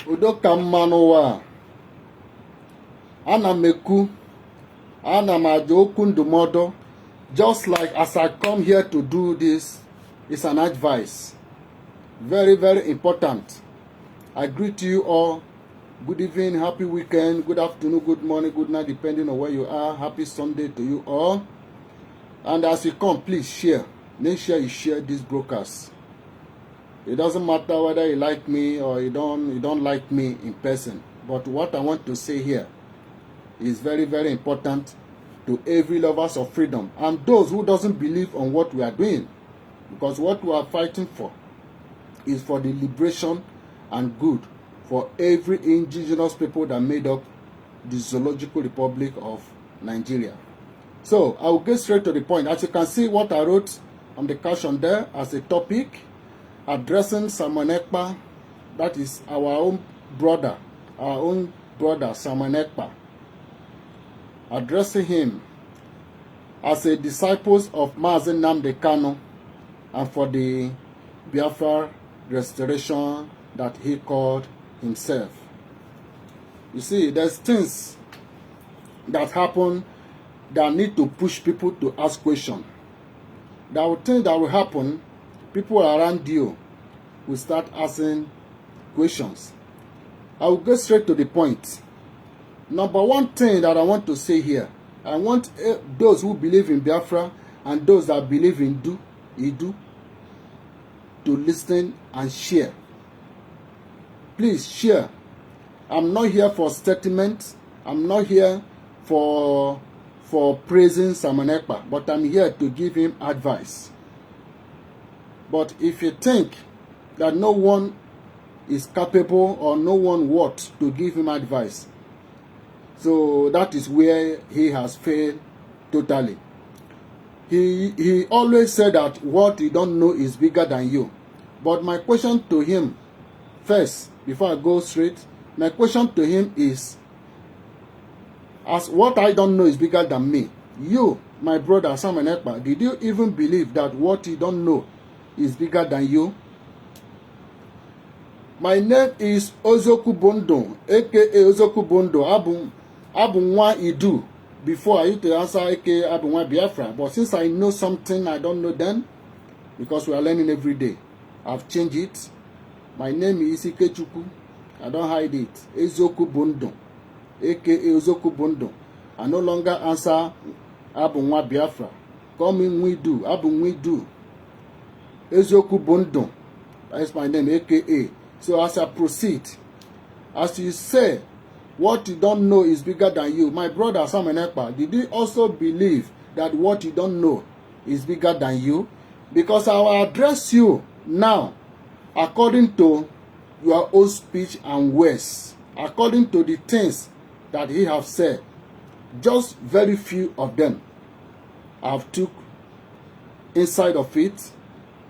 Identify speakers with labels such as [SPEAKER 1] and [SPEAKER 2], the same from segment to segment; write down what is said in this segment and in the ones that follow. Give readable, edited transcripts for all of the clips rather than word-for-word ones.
[SPEAKER 1] Udo ka mma n'ụwa. Ana m ekwu, ana m aja okwu ndụmọdụ. Just like as I come here to do this, it's an advice. Very, very important. I greet you all. Good evening, happy weekend, good afternoon, good morning, good night, depending on where you are. Happy Sunday to you all. And as you come, please share. Make sure you share this broadcast. It doesn't matter whether you like me or you don't like me in person. But what I want to say here is very, very important. to every lovers of freedom and those who doesn't believe on what we are doing, because what we are fighting for is for the liberation and good for every indigenous people that made up the Zoological Republic of Nigeria. So I will get straight to the point. As you can see, what I wrote on the caption there as a topic, addressing Simon Ekpa, that is our own brother Simon Ekpa, addressing him as a disciples of Mazi Nnamdi Kanu and for the Biafra restoration that he called himself. You see, there's things that happen that need to push people to ask questions. There will things that will happen, people around you will start asking questions. I will get straight to the point. Number one thing that I want to say here, I want those who believe in Biafra and those that believe in Idu to listen and share. Please share. I'm not here for statements. I'm not here for praising Simon Ekpa, but I'm here to give him advice. But if you think that no one is capable or no one worth to give him advice, so that is where he has failed totally. He always said that what you don't know is bigger than you. But my question to him first, before I go straight, my question to him is, as what I don't know is bigger than me, you, my brother Simon Ekpa, did you even believe that what you don't know is bigger than you? My name is Ozoku Bondo, aka Ozoku Bondo. Abu Nwa Idu. Before I used to answer aka Abu Nwa Biafra, but since I know something I don't know then, because we are learning every day, I've changed it. My name is Ikechukwu. I don't hide it. Ezoku Bondo, aka Ozoku Bondo. I no longer answer Abu Nwa Biafra. Call me Nwidu, Abu Nwidu. Ezoku Bondo. That's my name, aka. So as I proceed, as you say, what you don't know is bigger than you. My brother Simon Ekpa, did you also believe that what you don't know is bigger than you? Because I will address you now according to your own speech and words, according to the things that he have said. Just very few of them I've took inside of it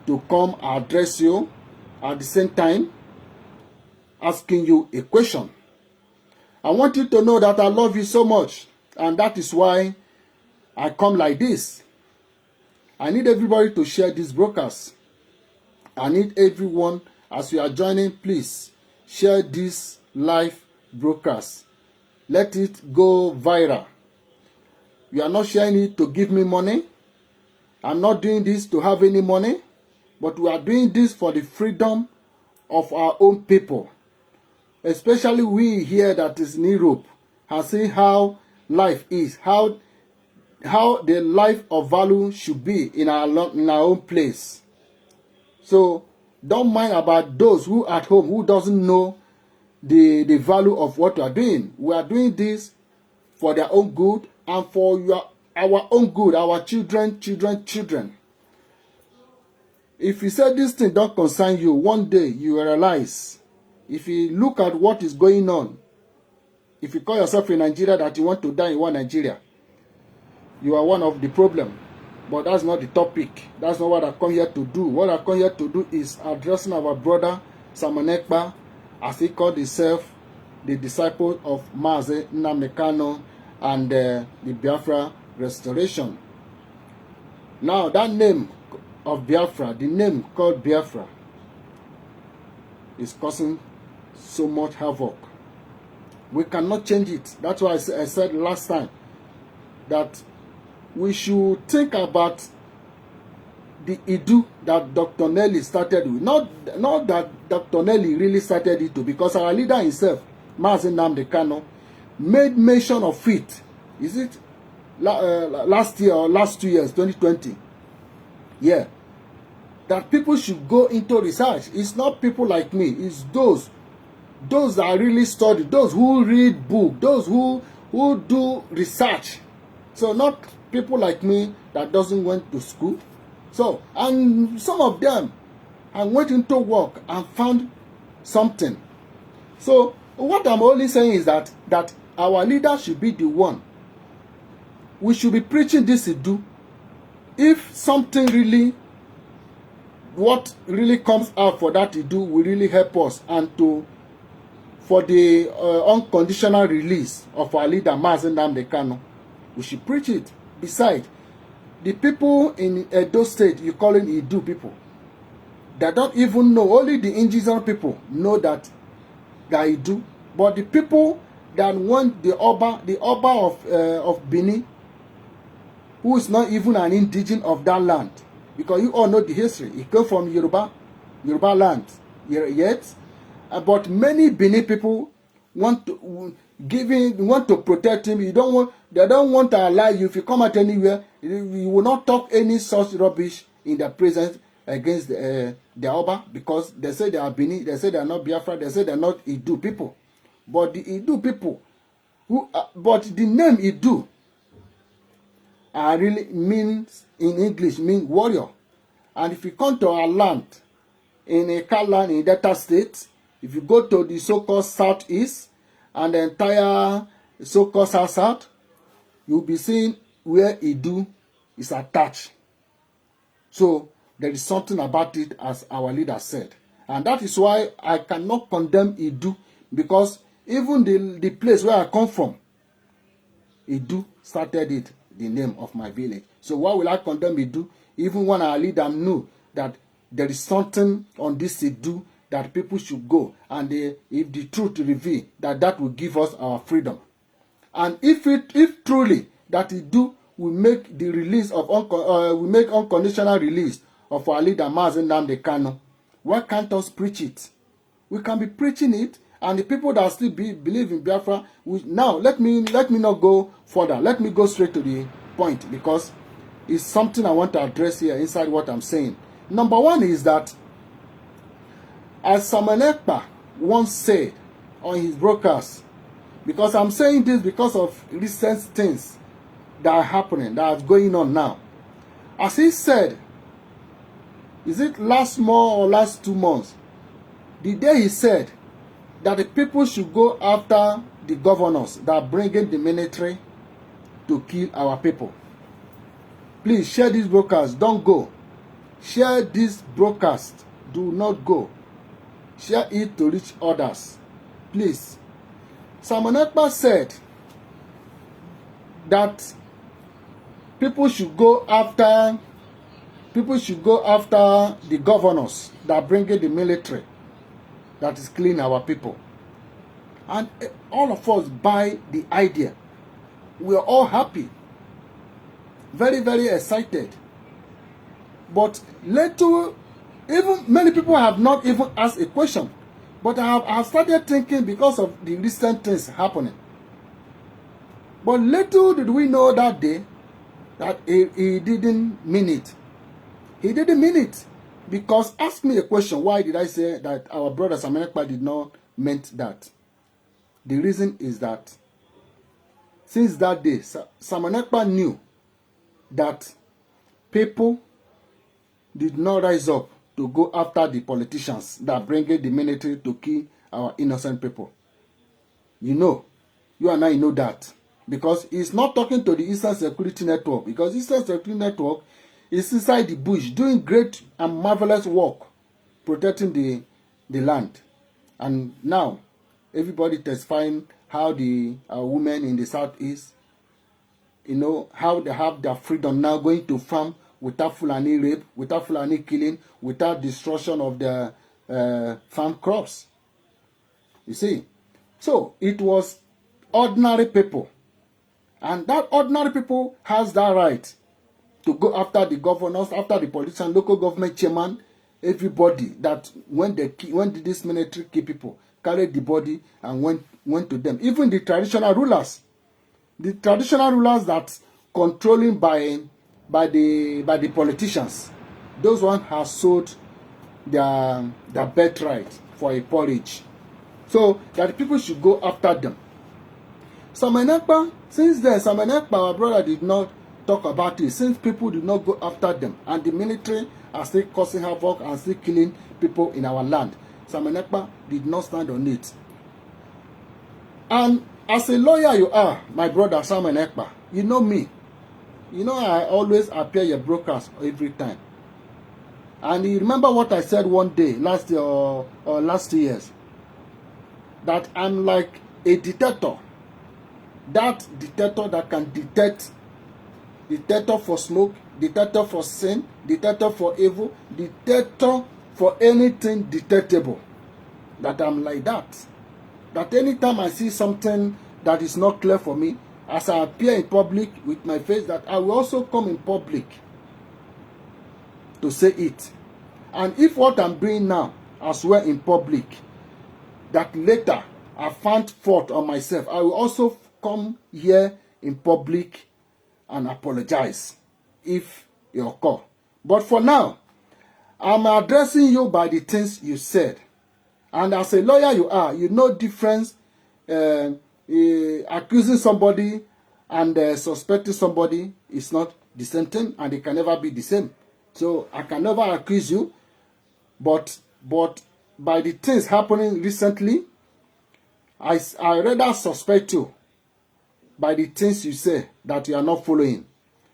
[SPEAKER 1] to come address you at the same time asking you a question. I want you to know that I love you so much, and that is why I come like this. I need everybody to share this broadcast. I need everyone, as you are joining, please share this live broadcast. Let it go viral. You are not sharing it to give me money. I'm not doing this to have any money, but we are doing this for the freedom of our own people. Especially we here that is in Europe have seen how life is, how the life of value should be in our own place. So don't mind about those who at home who doesn't know the value of what we are doing. We are doing this for their own good and for our own good, our children. If you say this thing don't concern you, one day you will realize. If you look at what is going on, if you call yourself in Nigeria that you want to die in one Nigeria, you are one of the problem. But that's not the topic. That's not what I come here to do. What I come here to do is addressing our brother Simon Ekpa, as he called himself the disciple of Mazi Nnamdi Kanu and the Biafra restoration. Now that name of Biafra, the name called Biafra, is causing so much havoc. We cannot change it. That's why I said last time that we should think about the Idu that Dr. Nelly started with. Not that Dr. Nelly really started it too, because our leader himself, Mazi Nnamdi Kanu, made mention of it. Is it last year or last 2 years, 2020? Yeah. That people should go into research. It's not people like me. It's those that really study, those who read books, those who do research So not people like me that doesn't went to school. So, and some of them, I went into work and found something. So what I'm only saying is that our leader should be the one. We should be preaching this do. If something really, what really comes out for that to do will really help us, and for the unconditional release of our leader Mazi Nnamdi Kanu, we should preach it. Besides, the people in Edo State, you call it Idu people, they don't even know. Only the indigenous people know that they Idu. But the people that want the Oba of Benin, who is not even an indigenous of that land, because you all know the history. He came from Yoruba land. Yet, but many Benin people want to protect him. They don't want to allow you. If you come out anywhere, you will not talk any such rubbish in their presence against the Oba, because they say they are Benin. They say they are not Biafra. They say they are not Idu people. But the Idu people, but the name Idu really means in English warrior. And if you come to our land in a land in Delta State, if you go to the so-called southeast and the entire so-called south, you'll be seeing where Idu is attached. So there is something about it, as our leader said. And that is why I cannot condemn Idu, because even the place where I come from, Idu started it, the name of my village. So why will I condemn Idu? Even when our leader knew that there is something on this Idu that people should go, and if the truth reveal, that will give us our freedom. And if truly that Idu will make the release of will make unconditional release of our leader Mazi Nnamdi Kanu, why can't us preach it? We can be preaching it. And the people that still believe in Biafra, now let me not go further. Let me go straight to the point, because it's something I want to address here inside what I'm saying. Number one is that, as Simon Ekpa once said on his broadcast, because I'm saying this because of recent things that are happening, that are going on now. As he said, is it last month or last 2 months? The day he said that the people should go after the governors that are bringing the military to kill our people. Please share this broadcast. Don't go. Share this broadcast. Do not go. Share it to reach others. Please. Simon Ekpa said that people should go after the governors that are bringing the military that is killing our people. And all of us buy the idea. We are all happy. Very, very excited. But even many people have not even asked a question. But I have started thinking because of the recent things happening. But little did we know that day that he didn't mean it. He didn't mean it. Because ask me a question, why did I say that our brother Simon Ekpa did not meant that? The reason is that since that day, Simon Ekpa knew that people did not rise up to go after the politicians that bring the military to kill our innocent people. You know, you and I know that. Because he's not talking to the Eastern Security Network. Because Eastern Security Network is inside the bush doing great and marvelous work protecting the land. And now everybody testifying how the women in the southeast, you know, how they have their freedom now, going to farm without Fulani rape, without Fulani killing, without destruction of the farm crops. You see, so it was ordinary people, and that ordinary people has that right to go after the governors, after the politicians, local government chairman, everybody that when did this military kill people, carried the body and went to them. Even the traditional rulers that controlling by the politicians, those ones have sold their birthright for a porridge. So that people should go after them. Simon Ekpa, since then, Simon Ekpa, our brother, did not talk about it. Since people did not go after them, and the military are still causing havoc and still killing people in our land, Simon Ekpa did not stand on it. And as a lawyer you are, my brother Simon Ekpa, you know me. You know I always appear your broadcast every time. And you remember what I said one day, last year or last 2 years, that I'm like a dictator. That dictator that can detect, dictator for smoke, dictator for sin, dictator for evil, dictator for anything detectable. That I'm like that. That anytime I see something that is not clear for me, as I appear in public with my face, that I will also come in public to say it. And if what I'm doing now as well in public, that later I found fault on myself, I will also come here in public and apologize if it occur. But for now, I'm addressing you by the things you said. And as a lawyer you are, you know difference accusing somebody and suspecting somebody is not the same thing, and it can never be the same. So I can never accuse you, but by the things happening recently, I rather suspect you by the things you say that you are not following.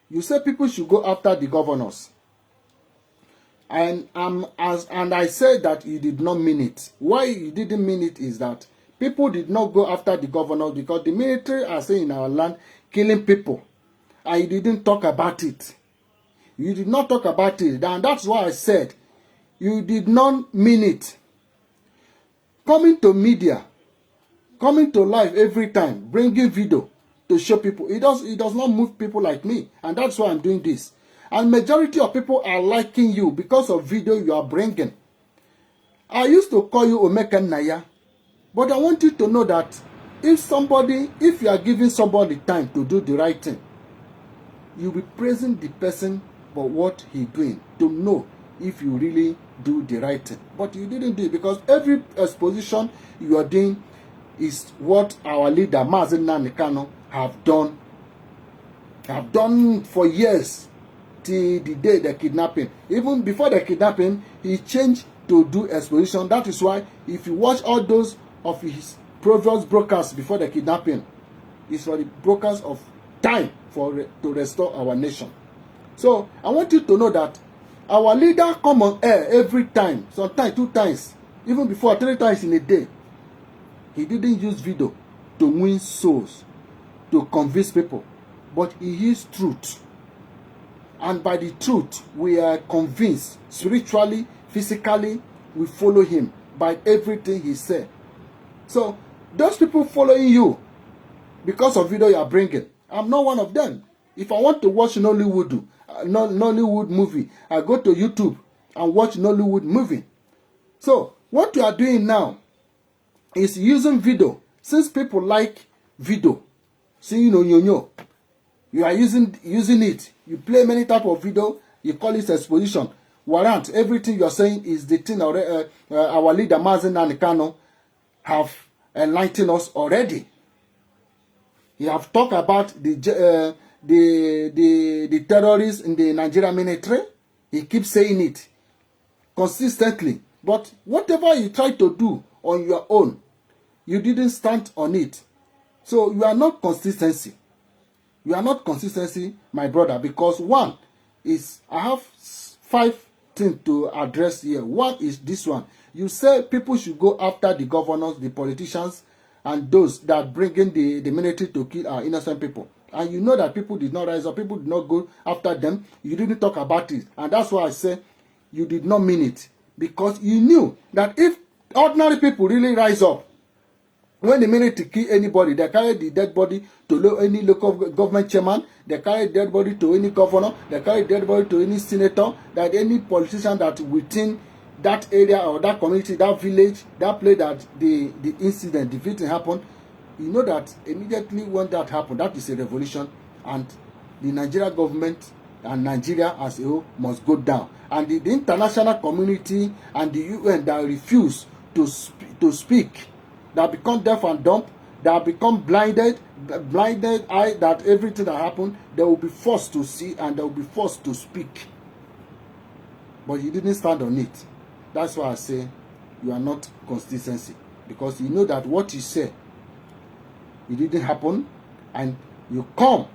[SPEAKER 1] You say people should go after the governors. And I said that you did not mean it. Why you didn't mean it is that people did not go after the governors because the military are saying in our land killing people. And you didn't talk about it. You did not talk about it. And that's why I said you did not mean it. Coming to media, coming to live every time, bringing video to show people, it does not move people like me. And that's why I'm doing this. And majority of people are liking you because of video you are bringing. I used to call you Omeka Naya, but I want you to know that if you are giving somebody time to do the right thing, you'll be praising the person for what he's doing to know if you really do the right thing. But you didn't do it because every exposition you are doing is what our leader, Mazen Nanikano, have done for years. Till the day the kidnapping. Even before the kidnapping, he changed to do exposition. That is why if you watch all those of his previous broadcasts before the kidnapping, it's for the broadcast of time to restore our nation. So I want you to know that our leader come on air every time, sometimes 2 times, even before 3 times in a day. He didn't use video to win souls, to convince people, but he used truth. And by the truth, we are convinced, spiritually, physically, we follow him by everything he said. So, those people following you because of video you are bringing, I'm not one of them. If I want to watch Nollywood movie, I go to YouTube and watch Nollywood movie. So, what you are doing now is using video. Since people like video, see, you are using it. You play many type of video. You call it exposition. Warrant. Everything you are saying is the thing our leader Mazen Nanikano have enlightened us already. He have talked about the terrorists in the Nigerian military. He keeps saying it consistently. But whatever you try to do on your own, you didn't stand on it. So you are not consistency. You are not consistency, my brother, because one is, I have 5 things to address here. One is this one. You say people should go after the governors, the politicians, and those that bring in the military to kill our innocent people. And you know that people did not rise up, people did not go after them. You didn't talk about it. And that's why I say you did not mean it. Because you knew that if ordinary people really rise up, when the military kill anybody, they carry the dead body to any local government chairman, they carry the dead body to any governor, they carry the dead body to any senator, that any politician that within that area or that community, that village, that place that the incident, the victim happened, you know that immediately when that happened, that is a revolution, and the Nigerian government and Nigeria as a whole must go down. And the international community and the UN that refuse to speak, that become deaf and dumb, They have become blinded eye that everything that happened, they will be forced to see and they will be forced to speak. But you didn't stand on it. That's why I say you are not consistency. Because you know that what you say, it didn't happen, and you come.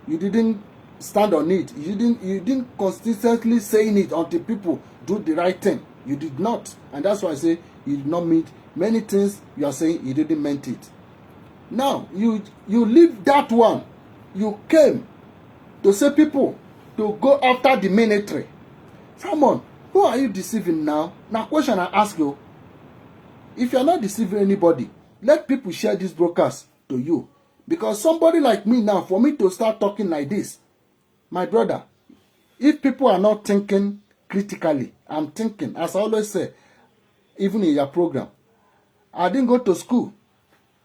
[SPEAKER 1] You didn't stand on it. You didn't consistently saying it until people do the right thing. You did not. And that's why I say you did not mean many things you are saying you didn't meant it. Now you leave that one. You came to say people to go after the military. Simon, who are you deceiving now? Now question I ask you. If you are not deceiving anybody, let people share this broadcast to you. Because somebody like me now, for me to start talking like this, my brother, if people are not thinking critically, I'm thinking, as I always say, even in your program, I didn't go to school,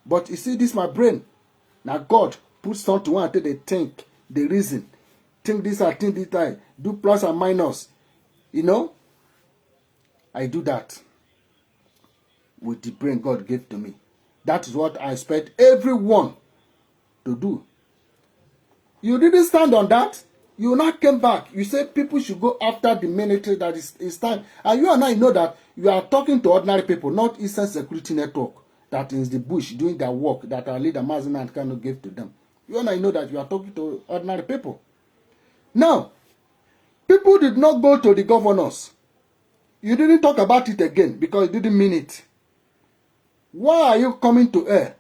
[SPEAKER 1] but you see, this is my brain. Now God put something until they think, they reason, think this, I think this, I do plus and minus. You know, I do that with the brain God gave to me. That is what I expect everyone to do. You didn't stand on that. You now came back. You said people should go after the military, that is time. And you and I know that you are talking to ordinary people, not Eastern Security Network that is the bush doing their work that our leader Mazen and cannot give to them. You and I know that you are talking to ordinary people. Now, people did not go to the governors. You didn't talk about it again because you didn't mean it. Why are you coming to air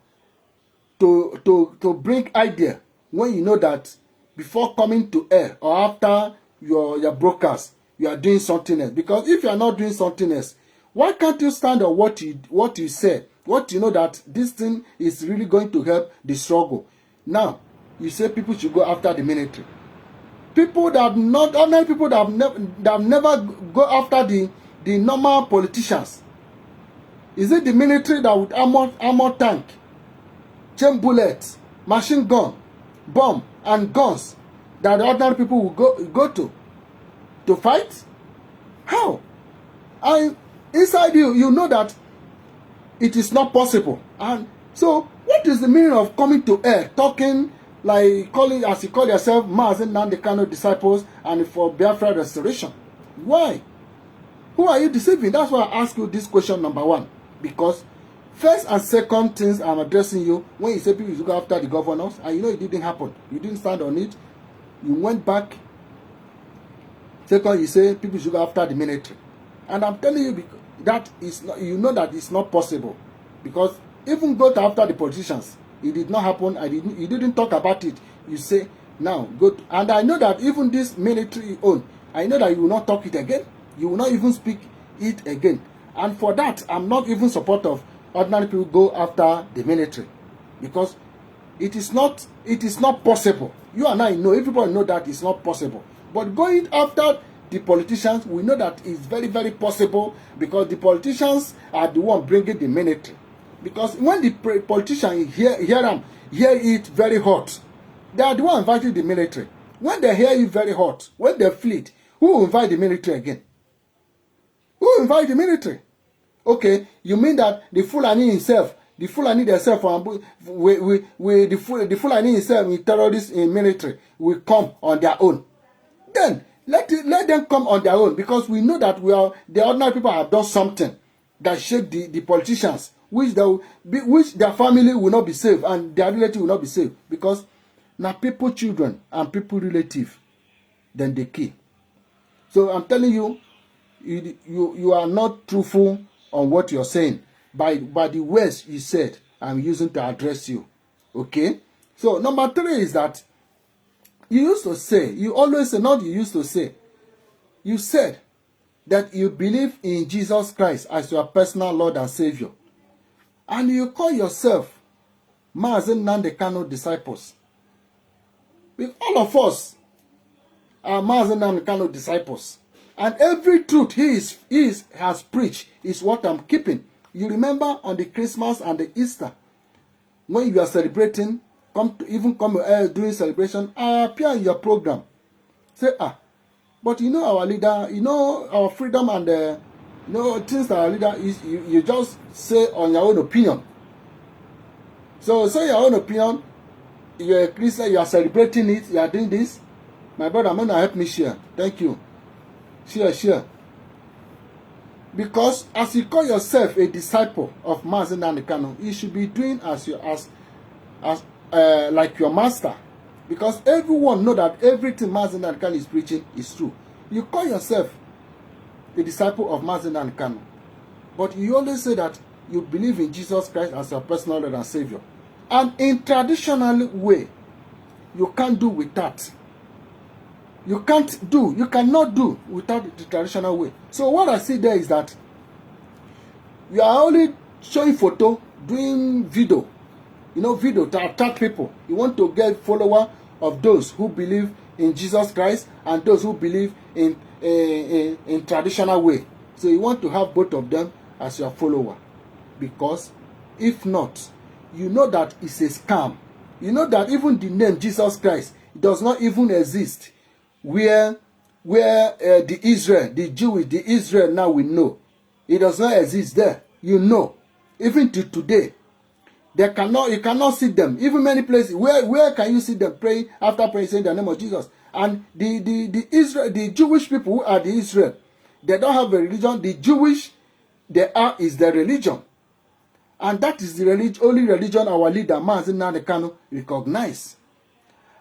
[SPEAKER 1] to bring idea when you know that before coming to air or after your broadcast, you are doing something else? Because if you are not doing something else, why can't you stand on what you say, what you know that this thing is really going to help the struggle? Now, you say people should go after the military. People that have not, ordinary people that have never go after the normal politicians. Is it the military that would armor tank, chain bullets, machine gun, bomb, and guns that the ordinary people will go to fight? How? And inside you know that it is not possible. And so, what is the meaning of coming to air, talking like calling, as you call yourself, Mazen Nnamdi Kanu disciples, and for Biafra restoration? Why? Who are you deceiving? That's why I ask you this question number one. Because first and second things I'm addressing you, when you say people should go after the governors, and you know it didn't happen. You didn't stand on it. You went back. Second, you say people should go after the military. And I'm telling you, that is not, you know that it's not possible. Because even go after the politicians, it did not happen. You didn't talk about it. You say, now, go to, and I know that even this military own, I know that you will not talk it again. You will not even speak it again. And for that, I'm not even support of ordinary people go after the military. Because it is not possible. You and I know, everybody know that it's not possible. But going after the politicians, we know that it's very, very possible, because the politicians are the one bringing the military. Because when the politicians hear it very hot, they are the one inviting the military. When they hear it very hot, when they flee, who will invite the military again? Who will invite the military? Okay, you mean that the Fulani himself, the Fulani themselves, the Fulani himself, in terrorists in military, will come on their own. Then let them come on their own, because we know that the ordinary people have done something that shake the politicians, which their family will not be saved and their relative will not be saved, because now people, children, and people relative, then they kill. So I'm telling you, you are not truthful on what you're saying by the words you said. I'm using to address you. Okay. So number 3 is that you used to say, you always say, not you used to say, you said that you believe in Jesus Christ as your personal Lord and Savior, and you call yourself Mazen Nnamdi Kanu disciples. With all of us are Mazen Nnamdi Kanu disciples. And every truth he has preached is what I'm keeping. You remember on the Christmas and the Easter, when you are celebrating, during celebration, I appear in your program. Say, but you know our leader, you know our freedom and you know things that our leader is, you just say on your own opinion. So say your own opinion. You're a Christian, you are celebrating it, you are doing this. My brother, I'm gonna help me share. Thank you. Share. Because as you call yourself a disciple of Mazi Nnamdi Kanu, you should be doing as like your master. Because everyone know that everything Mazi Nnamdi Kanu is preaching is true. You call yourself a disciple of Mazi Nnamdi Kanu, but you always say that you believe in Jesus Christ as your personal Lord and Savior. And in traditional way, you can't do with that. You cannot do without the traditional way. So what I see there is that you are only showing photo, doing video, video to attract people. You want to get follower of those who believe in Jesus Christ and those who believe in traditional way. So you want to have both of them as your follower. Because if not, you know that it's a scam. You know that even the name Jesus Christ does not even exist where the Israel now we know. It does not exist there. You know. Even to today. You cannot see them. Even many places. Where can you see them praying after praying saying the name of Jesus? And the Jewish people who are the Israel, they don't have a religion. The Jewish is their religion. And that is the only religion our leader, Mazi Nnamdi Kanu, recognize.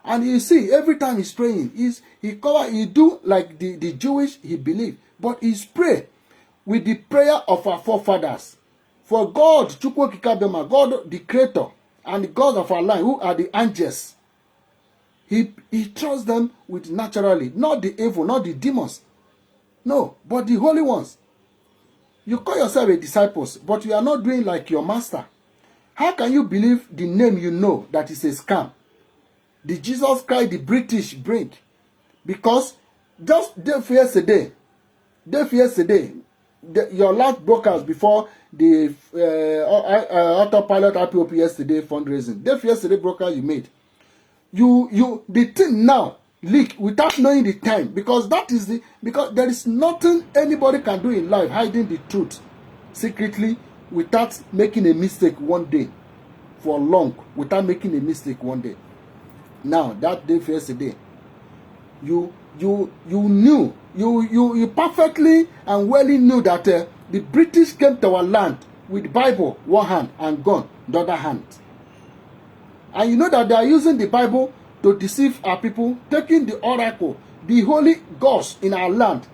[SPEAKER 1] And you see, every time he's praying, he do like the Jewish he believe, but he's pray with the prayer of our forefathers. For God, Chukwu Kikabema, God the Creator, and the God of our life, who are the angels, he trusts them with naturally, not the evil, not the demons. No, but the holy ones. You call yourself a disciple, but you are not doing like your master. How can you believe the name you know that is a scam? The Jesus Christ the British bring. Because just day yesterday, your last broadcast before the autopilot IPOP yesterday fundraising. Day yesterday broadcast you made. The thing now leak without knowing the time, because because there is nothing anybody can do in life hiding the truth secretly without making a mistake one day for long, without making a mistake one day. Now that day yesterday, you perfectly and well knew that the British came to our land with Bible one hand and gun the other hand, and you know that they are using the Bible to deceive our people, taking the oracle, the holy gods in our land,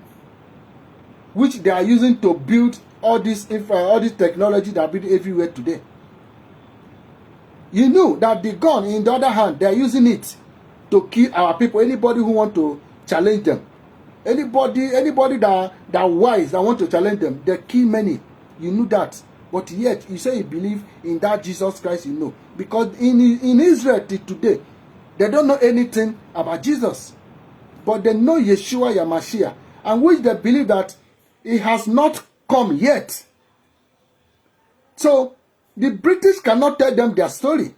[SPEAKER 1] which they are using to build all this technology that are built everywhere today. You knew that the gun in the other hand, they are using it to kill our people. Anybody who want to challenge them, anybody that wise that want to challenge them, they kill many. You knew that, but yet you say you believe in that Jesus Christ. You know, because in Israel today, they don't know anything about Jesus, but they know Yeshua Yamashiach, and which they believe that he has not come yet. So the British cannot tell them their story,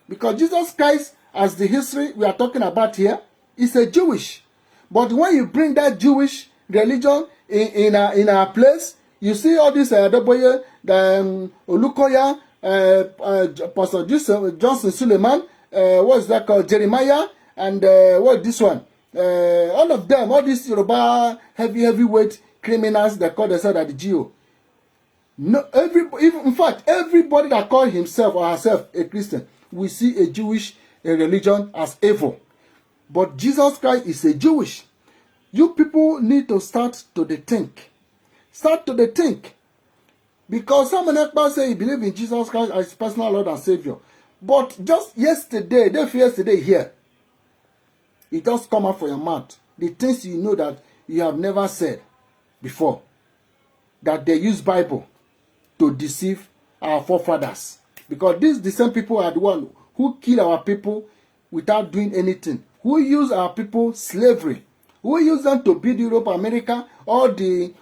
[SPEAKER 1] because Jesus Christ, as the history we are talking about here, is a Jewish. But when you bring that Jewish religion in our place, you see all this Adebayo, Olukoya, Pastor Johnson Suleiman, what's that called, Jeremiah, and what this one, all of them, all these Yoruba heavyweight criminals that call themselves at the GO. No, in fact, everybody that calls himself or herself a Christian, we see a Jewish religion as evil. But Jesus Christ is a Jewish. You people need to start to think. Start to think. Because Simon Ekpa say he believes in Jesus Christ as his personal Lord and Savior. But just yesterday, day yesterday here, it just come out from your mouth. The things you know that you have never said before. That they use Bible to deceive our forefathers. Because the same people are the one who kill our people without doing anything. Who use our people slavery. Who use them to build Europe, America, all this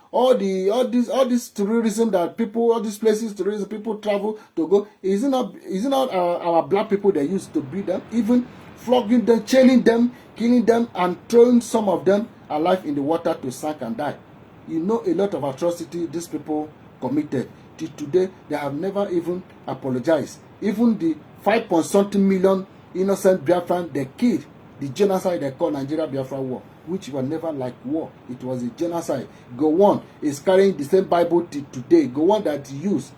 [SPEAKER 1] tourism that people, all these places tourism people travel to go. Is it not our black people they used to build them, even flogging them, chaining them, killing them, and throwing some of them alive in the water to sink and die. You know a lot of atrocity these people committed. Till today, they have never even apologized. even the 5 point something million innocent Biafran they killed, the genocide they call Nigeria Biafra War, which was never like war. It was a genocide. Gowon is carrying the same Bible today. Gowon that used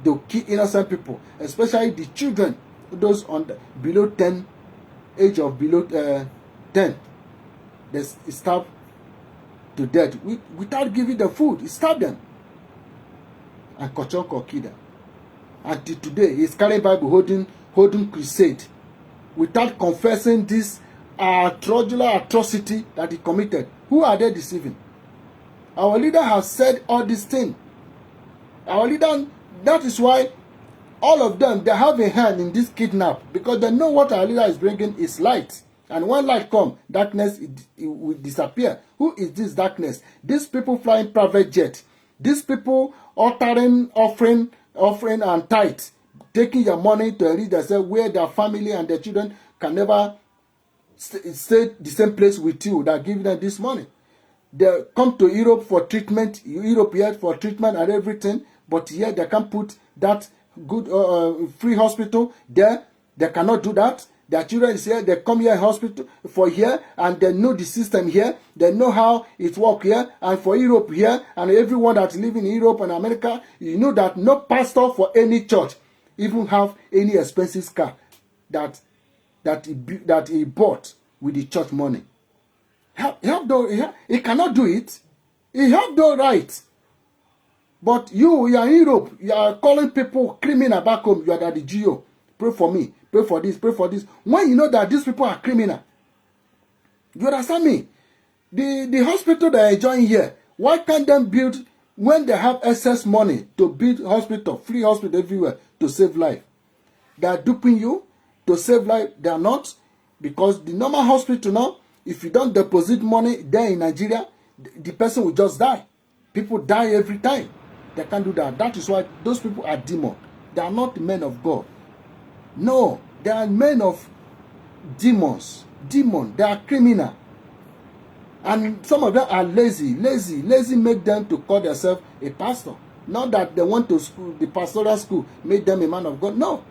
[SPEAKER 1] to kill innocent people, especially the children, those on the, below 10, age of below 10. They starved to death without giving them food. He stabbed them. And Kochonko killed them. Until today, he's carrying Bible, holding crusade, without confessing this fraudulent atrocity that he committed. Who are they deceiving? Our leader has said all these things. Our leader, that is why all of them, they have a hand in this kidnap, because they know what our leader is bringing is light. And when light comes, darkness it will disappear. Who is this darkness? These people flying private jet. These people offering and tithe, taking your money to a leader where their family and their children can never stay the same place with you that give them this money. They come to Europe for treatment, Europe here for treatment and everything, but here they can't put that good free hospital there. They cannot do that. Their children is here, they come here in hospital for here, and they know the system here, they know how it works here, and for Europe here, and everyone that's living in Europe and America, you know that no pastor for any church even have any expensive car that he bought with the church money. He cannot do it. He have no right. But you are in Europe, you are calling people criminal back home, you are the GO. Pray for me. Pray for this, pray for this. When you know that these people are criminal. You understand me? The hospital that are enjoying here, why can't they build, when they have excess money to build hospital, free hospital everywhere to save life? They are duping you to save life. They are not. Because the normal hospital now, if you don't deposit money there in Nigeria, the person will just die. People die every time. They can't do that. That is why those people are demons. They are not men of God. No, they are men of demons. They are criminal. And some of them are lazy. Lazy make them to call themselves a pastor. Not that they went to school, the pastoral school made them a man of God. No.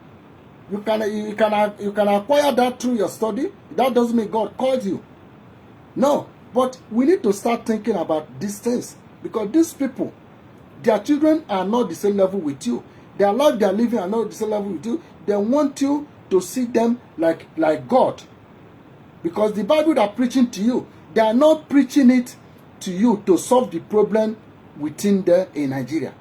[SPEAKER 1] You can acquire that through your study. That doesn't mean God called you. No. But we need to start thinking about these things. Because these people, their children are not the same level with you. Their life they are living are not the same level with you. They want you to see them like God. Because the Bible they are preaching to you, they are not preaching it to you to solve the problem within there in Nigeria.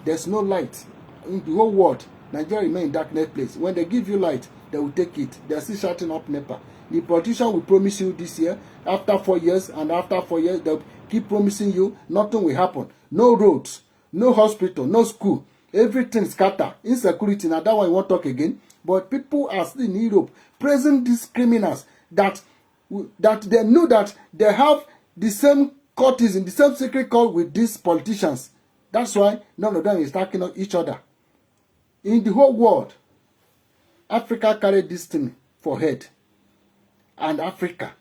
[SPEAKER 1] There's no light. In the whole world, Nigeria remains in darkness place. When they give you light, they will take it. They are still shutting up NEPA. The politician will promise you this year, after 4 years, and after 4 years, they'll keep promising you nothing will happen. No roads, no hospital, no school. Everything scatter. Insecurity. Now that one you won't talk again. But people are still in Europe praising these criminals that they know that they have the same courtesy, the same secret call with these politicians. That's why none of them is attacking on each other. In the whole world, Africa carried this thing for head. And Africa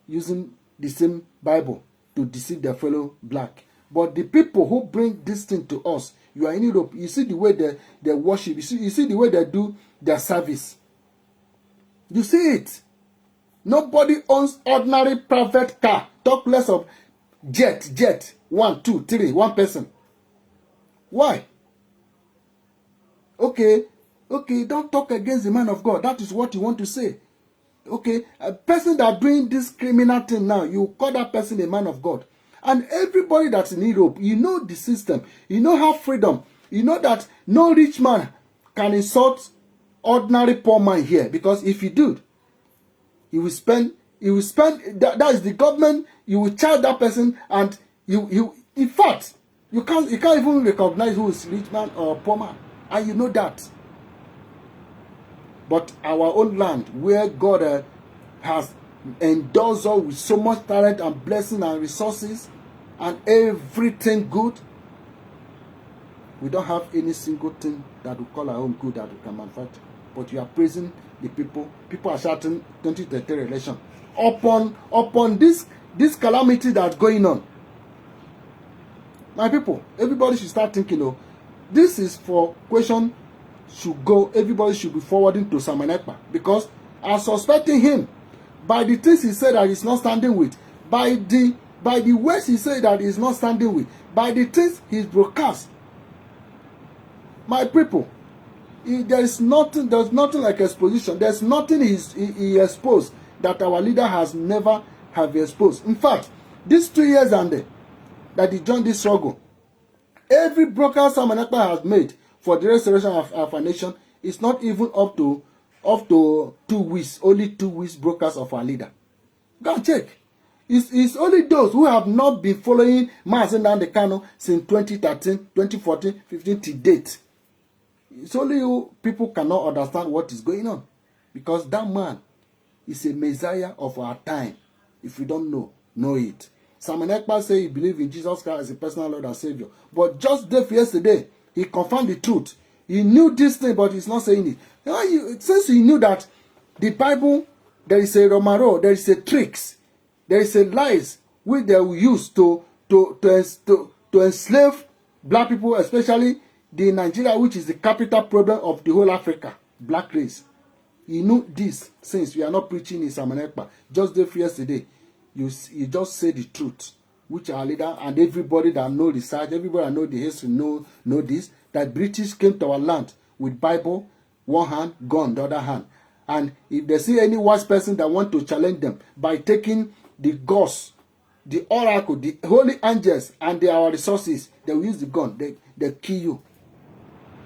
[SPEAKER 1] using the same Bible to deceive their fellow black. But the people who bring this thing to us, you are in Europe, you see the way they worship, you see the way they do their service. You see it. Nobody owns ordinary private car. Talk less of jet. 1, 2, 3, one person. Why? Okay, don't talk against the man of God. That is what you want to say. Okay, a person that doing this criminal thing now, you call that person a man of God. And everybody that's in Europe, you know the system. You know how freedom. You know that no rich man can insult ordinary poor man here. Because if you do, he will spend, that is the government, you will charge that person, and you in fact, you can't even recognize who is rich man or poor man. And you know that. But our own land, where God has endorsed us with so much talent and blessing and resources and everything good, we don't have any single thing that we call our own good that we can manufacture. But you are praising the people. People are shouting 2023 election upon this calamity that's going on. My people, everybody should start thinking, this is for question should go, everybody should be forwarding to Simon Ekpa, because I'm suspecting him by the things he said that he's not standing with, by the words he said that he's not standing with, by the things he's broadcast. My people, there's nothing like exposition. There's nothing he exposed that our leader has never have exposed. In fact, these 2 years and that he joined this struggle, every broadcast Simon Ekpa has made for the restoration of our nation is not even up to 2 weeks, only 2 weeks broadcast of our leader. Go and check. It's only those who have not been following Mazen Nnamdi Kanu since 2013, 2014, 15 to date. It's only you people cannot understand what is going on, because that man is a messiah of our time. If you don't know it. Simon Ekpa say he believes in Jesus Christ as a personal Lord and Savior. But just yesterday, he confirmed the truth. He knew this thing, but he's not saying it. Since he knew that the Bible, there is a romaro, there is a tricks, there is a lies which they will use to enslave black people, especially the Nigeria, which is the capital problem of the whole Africa, black race. He knew this since we are not preaching in Simon Ekpa. Just yesterday, you just say the truth, which our leader and everybody that know research, everybody that know the history know this, that British came to our land with Bible, one hand, gun, the other hand. And if they see any wise person that want to challenge them by taking the gods, the oracle, the holy angels, and our resources, they will use the gun, they kill you.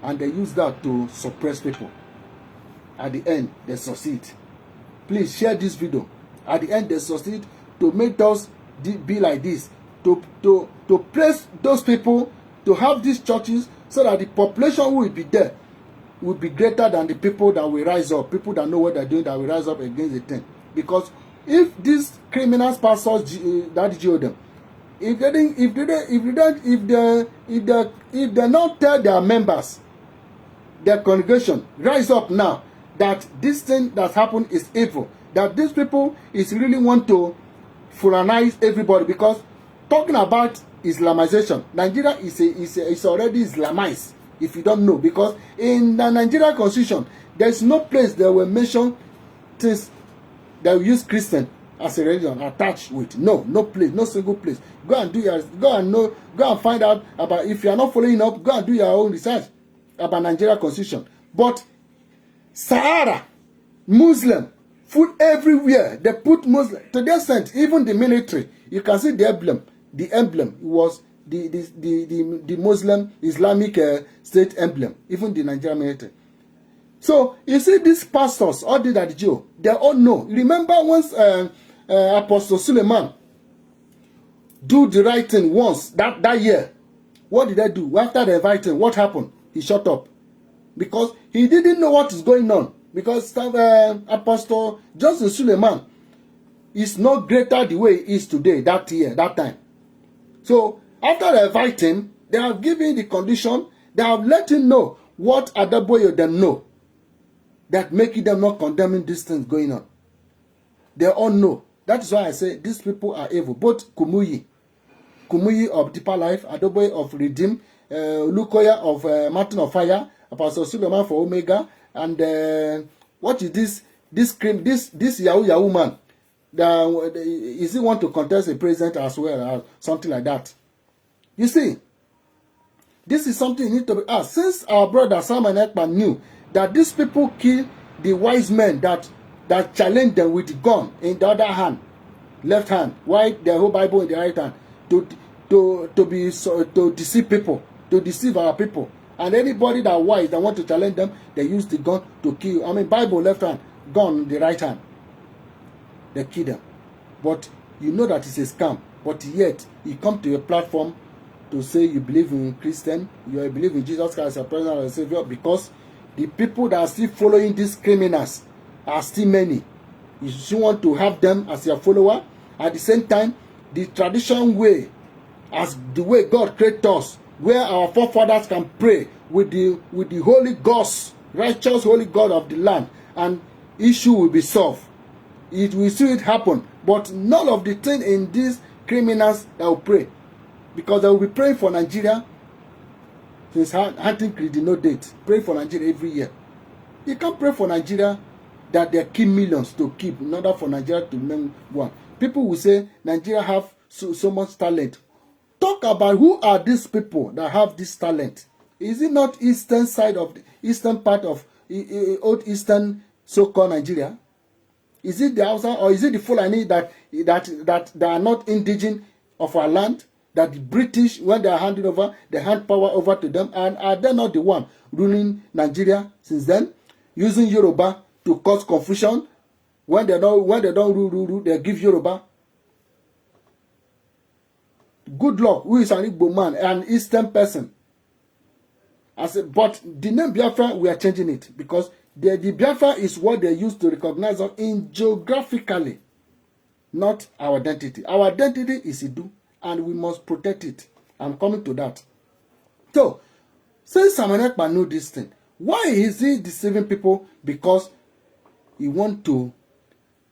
[SPEAKER 1] And they use that to suppress people. At the end, they succeed. Please share this video. At the end, they succeed to make us be like this, to place those people, to have these churches, so that the population who will be there will be greater than the people that will rise up, people that know what they're doing, that will rise up against the thing. Because if these criminals pastors that jail them, if they not tell their members, their congregation, rise up now, that this thing that happened is evil, that these people is really want to Fulanize everybody, because talking about Islamization, Nigeria is already Islamized, if you don't know, because in the Nigeria constitution, there's no place that will mention things that will use Christian as a religion attached with. No place, no single place. Go and find out about, if you are not following up, go and do your own research about Nigeria constitution. But Sahara, Muslim, food everywhere. They put Muslim to the extent, even the military. You can see the emblem. The emblem was the Muslim Islamic state emblem. Even the Nigerian military. So you see, these pastors, all did at Jew, they all know. Remember once Apostle Suleiman do the right thing once that year. What did they do? After they invited him, what happened? He shut up, because he didn't know what is going on. Because Apostle Joseph Suleiman is not greater the way he is today, that year, that time. So after they invite him, they have given the condition, they have let him know what Adaboyo them know, that making them not condemning this thing going on. They all know. That is why I say these people are evil. Both Kumuyi of Deeper Life, Adoboye of Redeem, Lukoya of Mountain of Fire, Apostle Suleiman for Omega, and what is this Yahoo man? Is he want to contest a president as well, or something like that? You see, this is something you need to be asked. Since our brother Simon Ekpa knew that these people kill the wise men that challenge them with the gun in the other hand, left hand, while the whole Bible in the right hand, to deceive people, to deceive our people. And anybody that wise that want to challenge them, they use the gun to kill. I mean, Bible left hand, gun in the right hand. They kill them. But you know that it's a scam. But yet, you come to a platform to say you believe in Christian, you believe in Jesus Christ as a personal and Savior, because the people that are still following these criminals are still many. You still want to have them as your follower. At the same time, the traditional way, as the way God created us, where our forefathers can pray with the holy gods, righteous holy God of the land, and issue will be solved. It will see it happen, but none of the thing in these criminals that will pray, because they will be praying for Nigeria, Since hunting creed no date, pray for Nigeria every year. You can't pray for Nigeria that they kill millions to keep in order for Nigeria to remain one. People will say Nigeria have so much talent. Talk about who are these people that have this talent. Is it not eastern side of the eastern part of old eastern so-called Nigeria? Is it the Hausa or is it the Fulani that are not indigenous of our land? That the British, when they are handing over, they hand power over to them, and are they not the one ruling Nigeria since then, using Yoruba to cause confusion? When they don't rule, they give Yoruba. Good luck. Who is an Igbo man, an Eastern person? I said, but the name Biafra, we are changing it because the Biafra is what they use to recognize us in geographically, not our identity. Our identity is Idu, and we must protect it. I'm coming to that. So, since Simon Ekpa knew this thing, why is he deceiving people? Because he want to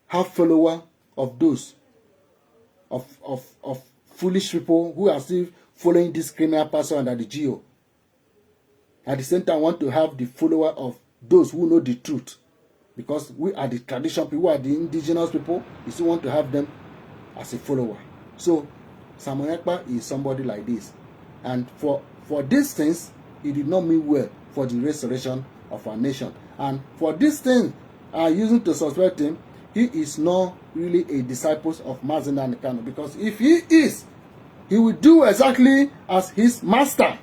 [SPEAKER 1] have follower of those of foolish people who are still following this criminal person under the GO. At the same time, want to have the follower of those who know the truth. Because we are the traditional people, we are the indigenous people, you still want to have them as a follower. So, Simon Ekpa is somebody like this. And for these things, it did not mean well for the restoration of our nation. And for these things using to suspect him, he is not really a disciple of Mazen Kano. Because if he is, he will do exactly as his master.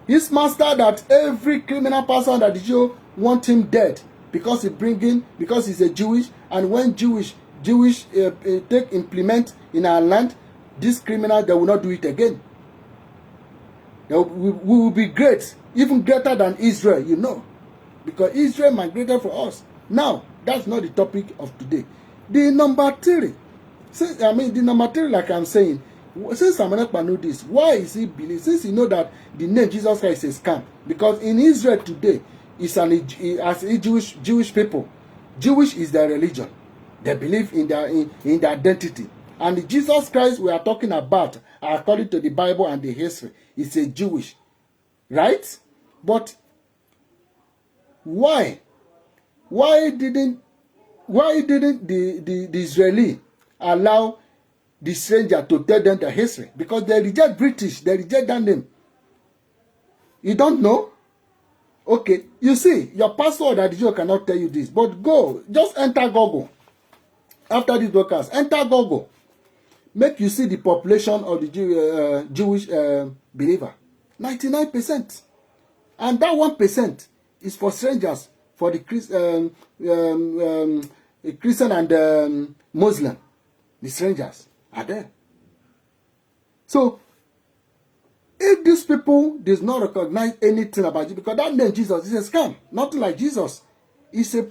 [SPEAKER 1] His master that every criminal person that the Jew want him dead because he's a Jewish, and when Jewish take implement in our land, this criminal, they will not do it again. We will be great, even greater than Israel, you know, because Israel migrated for us. Now, that's not the topic of today. The number three, like I'm saying, since Simon Ekpa know this, why is he believe? Since he know that the name Jesus Christ is a scam, because in Israel today, it's a Jewish people. Jewish is their religion. They believe in their identity. And Jesus Christ we are talking about, according to the Bible and the history, is a Jewish, right? But why didn't the Israeli allow the stranger to tell them the history? Because they reject British, they reject that name. You don't know? Okay, you see, your pastor that the Jew cannot tell you this, but go, just enter Google. After this broadcast, enter Google. Make you see the population of the Jewish believer. 99%. And that 1% is for strangers, for the Christian and Muslim. The strangers are there. So, if these people does not recognize anything about you, because that name Jesus is a scam, nothing like Jesus. It's a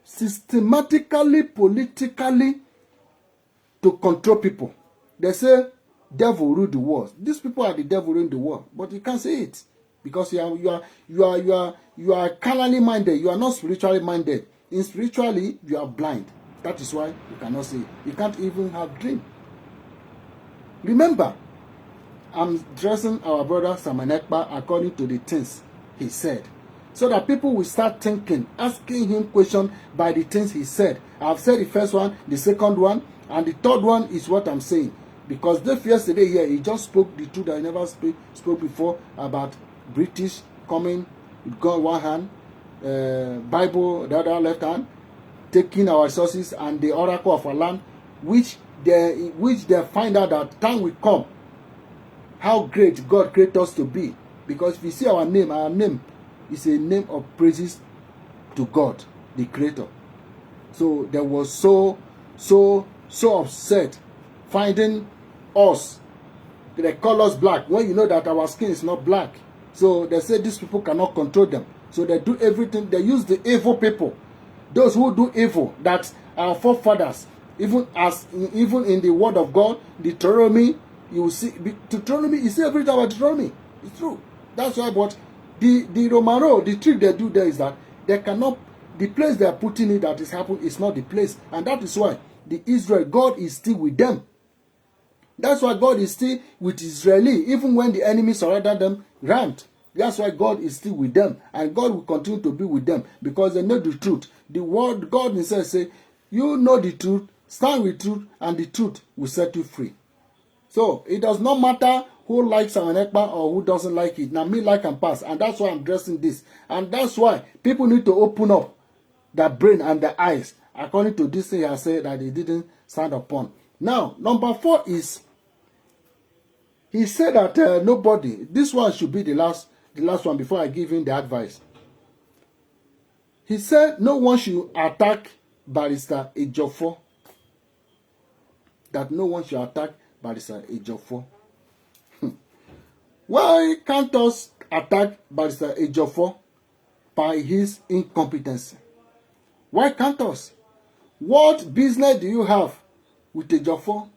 [SPEAKER 1] systematically, politically to control people. They say devil rule the world. These people are the devil ruling the world, but you can't say it because you are carnally minded. You are not spiritually minded. In spiritually, you are blind. That is why you cannot see. You can't even have dream. Remember, I'm dressing our brother Simon Ekpa according to the things he said, so that people will start thinking, asking him questions by the things he said. I've said the first one, the second one, and the third one is what I'm saying. Because yesterday here, he just spoke the truth that I never spoke before about British coming with God one hand, Bible the other left hand, taking our resources and the oracle of our land, which they find out that time will come, how great God created us to be. Because if you see our name is a name of praises to God, the Creator. So they were so upset finding us. They call us black when you know that our skin is not black. So they say these people cannot control them. So they do everything. They use the evil people, those who do evil, that our forefathers, even in the Word of God, Deuteronomy, you will see Deuteronomy. You see everything about Deuteronomy. It's true. That's why. But the Romano, the trick they do there is that they cannot. The place they are putting it that is happening is not the place, and that is why the Israel God is still with them. That's why God is still with Israeli, even when the enemy surrounded them round. That's why God is still with them, and God will continue to be with them because they know the truth. The word God himself say, you know the truth, stand with truth, and the truth will set you free. So it does not matter who likes Simon Ekpa or who doesn't like it. Now me like and pass, and that's why I'm dressing this. And that's why people need to open up their brain and their eyes, according to this thing I said that they didn't stand upon. Now, number 4 is, he said that nobody, this one should be the last one before I give him the advice. He said no one should attack Barrister Ejiofor. That no one should attack Barrister Ejiofor. Why can't us attack Barrister Ejiofor by his incompetence? Why can't us? What business do you have with Ejiofor?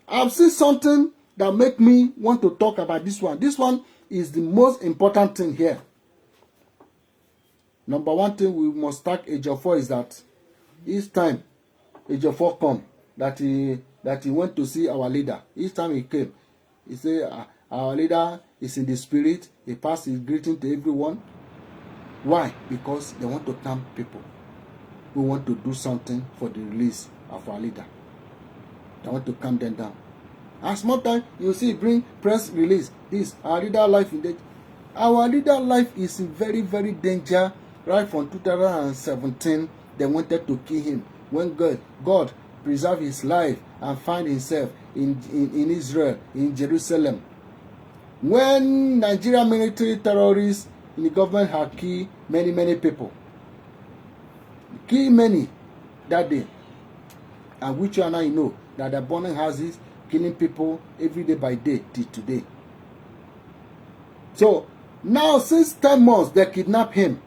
[SPEAKER 1] I've seen something that make me want to talk about this one. This one is the most important thing here. Number 1 thing we must thank Ejiofor is that each time Ejiofor come, that he went to see our leader. Each time he came, he said, our leader is in the spirit. He passed his greeting to everyone. Why? Because they want to calm people who want to do something for the release of our leader. They want to calm them down. As more time you see bring press release, this our leader life in danger. Our leader life is in very, very danger. Right from 2017, they wanted to kill him. When God preserved his life and find himself in Israel, in Jerusalem. When Nigerian military terrorists in the government had killed many people. Killed many that day. And which one I know that they're burning houses, killing people every day by day till today. So now since 10 months they kidnapped him.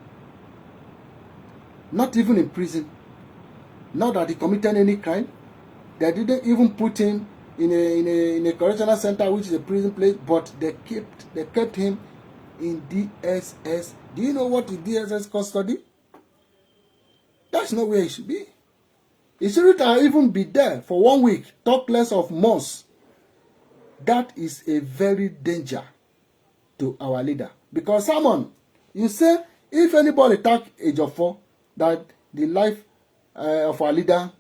[SPEAKER 1] Not even in prison. Not that he committed any crime. They didn't even put him in a correctional center, which is a prison place, but they kept him in DSS. Do you know what is DSS custody? That's not where he should be. He shouldn't even be there for 1 week, talk less of months. That is a very danger to our leader. Because Simon, you say if anybody attack Ejiofor, that the life of our leader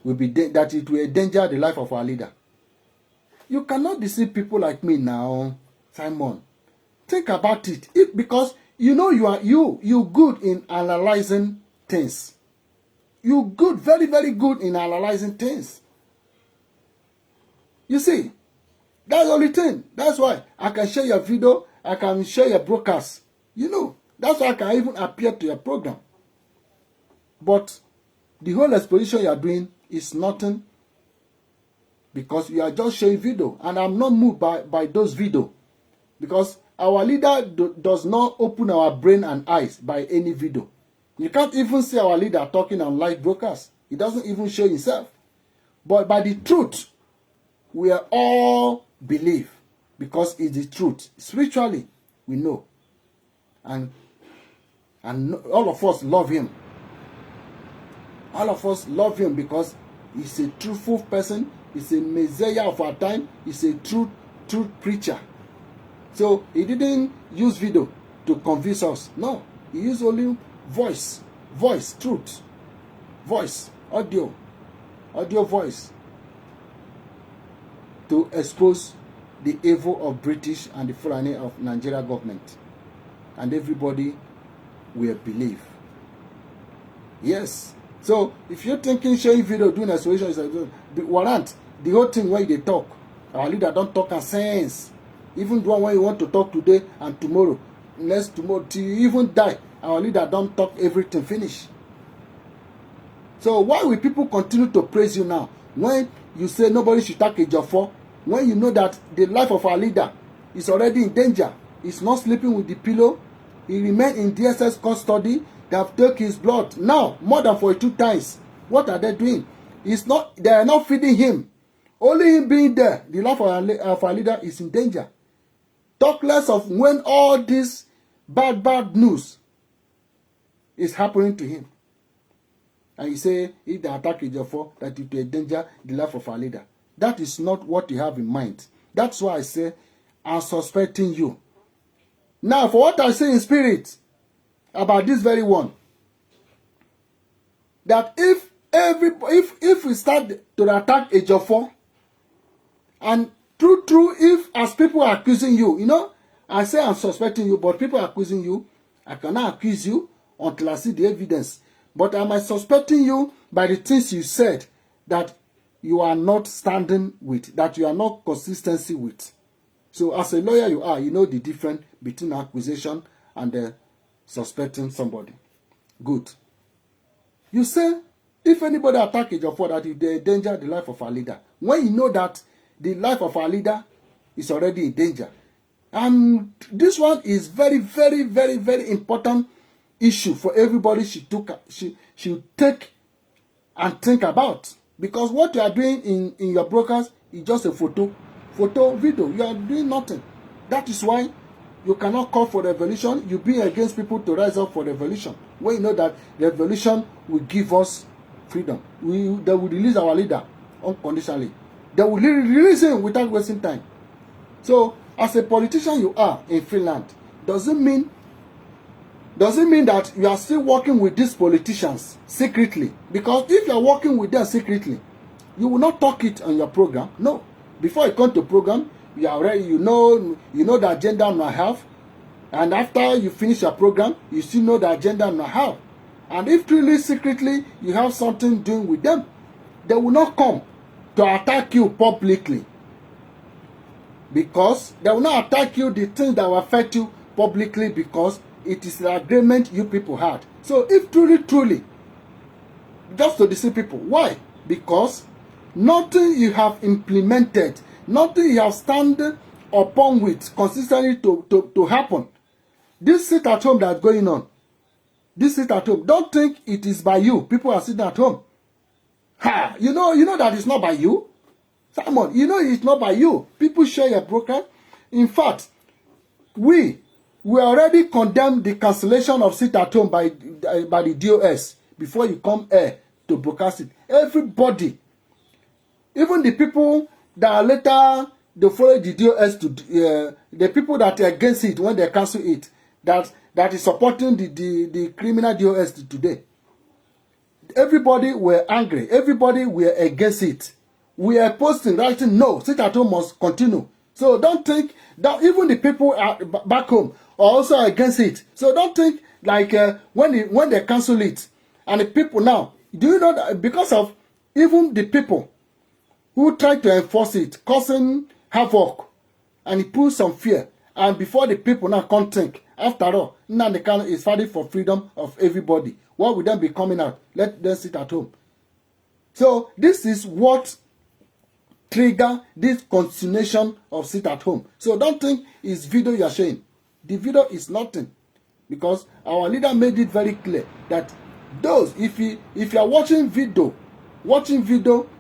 [SPEAKER 1] will be that it will endanger the life of our leader. You cannot deceive people like me now, Simon. Think about it. Because you know you good in analyzing things. You good, very, very good in analyzing things. You see, that's the only thing. That's why I can share your video, I can share your broadcast. You know, that's why I can even appear to your program. But the whole exposition you are doing is nothing, because you are just showing video, and I'm not moved by those videos, because our leader does not open our brain and eyes by any video. You can't even see our leader talking on live broadcast. He doesn't even show himself. But by the truth, we are all believe, because it's the truth. Spiritually, we know. And all of us love him. All of us love him because he's a truthful person. He's a messiah of our time. He's a truth preacher. So he didn't use video to convince us. No, he used only voice, truth, voice, audio voice, to expose the evil of British and the Fulani of Nigeria government. And everybody will believe. Yes. So if you're thinking showing video doing exploration is the warrant, the whole thing where they talk. Our leader don't talk in sense. Even the one where you want to talk today and tomorrow, next tomorrow, till you even die, our leader don't talk everything finish. So why will people continue to praise you now when you say nobody should attack Ejiofor, when you know that the life of our leader is already in danger? He's not sleeping with the pillow. He remained in DSS custody. They have taken his blood now more than 42 times. What are they doing? They are not feeding him. Only him being there, the life of our leader is in danger. Talk less of when all this bad news is happening to him. And you say, if they attack Ejiofor, that it will endanger the life of our leader. That is not what you have in mind. That's why I say, I'm suspecting you. Now, for what I say in spirit about this very one, that if we start to attack Ejiofor, and true, if as people are accusing you, you know, I say I'm suspecting you, but people are accusing you, I cannot accuse you until I see the evidence. But am I suspecting you by the things you said that you are not standing with, that you are not consistency with? So as a lawyer you know the difference between accusation and suspecting somebody. Good. You say, if anybody attack Ejiofor, that if they endanger the life of our leader, when you know that the life of our leader is already in danger. And this one is very, very, very, very important issue for everybody should take and think about. Because what you are doing in your broadcast is just a photo, video. You are doing nothing. That is why you cannot call for revolution. You be against people to rise up for revolution. When you know that revolution will give us freedom. They will release our leader unconditionally. They will release him without wasting time. So, as a politician you are in Finland, doesn't mean that you are still working with these politicians secretly. Because if you are working with them secretly, you will not talk it on your program. No. Before you come to program, you are already you know the agenda you have, and after you finish your program, you still know the agenda you have. And if truly secretly you have something doing with them, they will not come to attack you publicly. Because they will not attack you the things that will affect you publicly, because it is the agreement you people had. So if truly, just to deceive people. Why? Because nothing you have implemented, nothing you have stand upon with consistently to happen. This sit at home that's going on. This sit at home. Don't think it is by you. People are sitting at home. Ha! You know that it's not by you. Simon, you know it's not by you. People share your broadcast. In fact, we already condemned the cancellation of sit at home by the DOS before you come here to broadcast it. Everybody, even the people that are later they follow the DOS to the people that are against it when they cancel it, that is supporting the criminal DOS today. Everybody were angry. Everybody were against it. We are posting, writing, no, sit at home must continue. So don't think that even the people back home are also against it. So don't think like when they cancel it, and the people now, do you know that because of even the people who try to enforce it, causing havoc, and it puts some fear, and before the people now can't think, after all, Nnamdi Kanu is fighting for freedom of everybody. What will then be coming out? Let them sit at home. So this is what trigger this continuation of sit at home. So don't think it's video you are showing. The video is nothing, because our leader made it very clear that those, if you are watching video,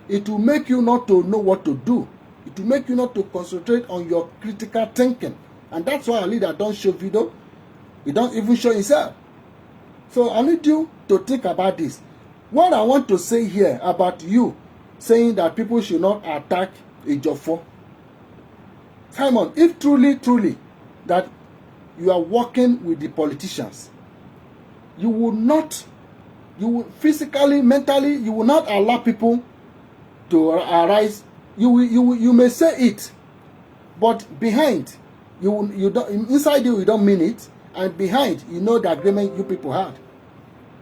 [SPEAKER 1] it will make you not to know what to do. It will make you not to concentrate on your critical thinking, and that's why our leader don't show video. He don't even show himself. So I need you to think about this. What I want to say here about you saying that people should not attack Ejiofor. Simon, if truly that you are working with the politicians, you will physically, mentally, you will not allow people to arise. You may say it, but behind, you don't, inside you don't mean it, and behind, you know the agreement you people had.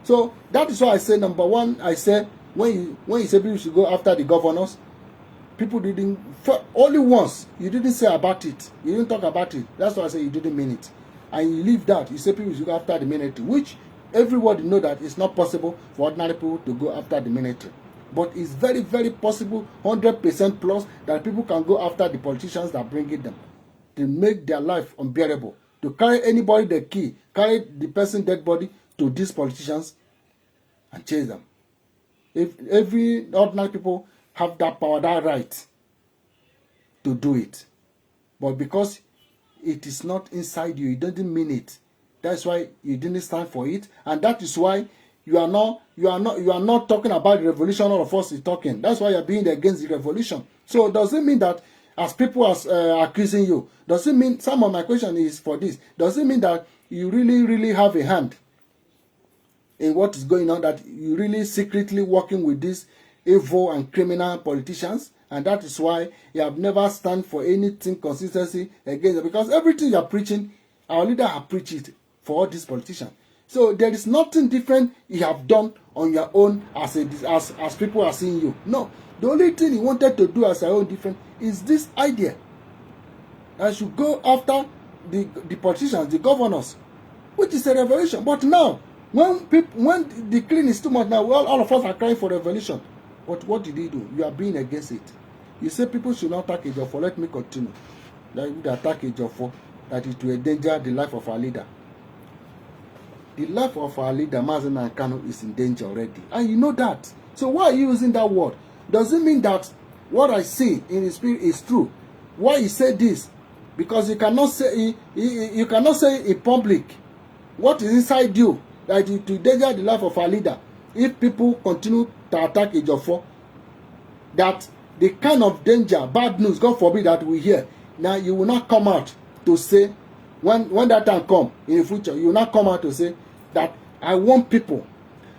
[SPEAKER 1] So that is why I say, number one, I said, when you say people should go after the governors, people didn't, only once, you didn't say about it. You didn't talk about it. That's why I say you didn't mean it. And you leave that. You say people should go after the military, which everybody know that it's not possible for ordinary people to go after the military. But it's very, very possible, 100% plus, that people can go after the politicians that bring it them. To make their life unbearable. To carry anybody the key, carry the person dead body to these politicians and chase them. If every ordinary people have that power, that right to do it, but because it is not inside you, it doesn't mean it. That's why you didn't stand for it, and that is why you are not talking about the revolution. All of us is talking. That's why you are being against the revolution. So does it mean that as people are accusing you, does it mean, some of my question is for this, does it mean that you really have a hand in what is going on, that you really secretly working with these evil and criminal politicians, and that is why you have never stand for anything consistency against it? Because everything you are preaching, our leader have preached it for all these politicians. So there is nothing different you have done on your own as people are seeing you. No, the only thing you wanted to do as your own different is this idea. I should go after the politicians, the governors, which is a revelation. But now, when the clean is too much now, well, all of us are crying for revelation. But what did he do? You are being against it. You say people should not attack Ejiofor. Let me continue. That they attack Ejiofor, that it will endanger the life of our leader. The life of our leader, Mazen Kanu, is in danger already. And you know that. So why are you using that word? Does it mean that what I see in the spirit is true? Why you say this? Because you cannot say in public what is inside you, that it will endanger the life of our leader. If people continue to attack Ejiofor, that the kind of danger, bad news, God forbid, that we hear, now you will not come out to say, when that time come in the future, you will not come out to say that I want people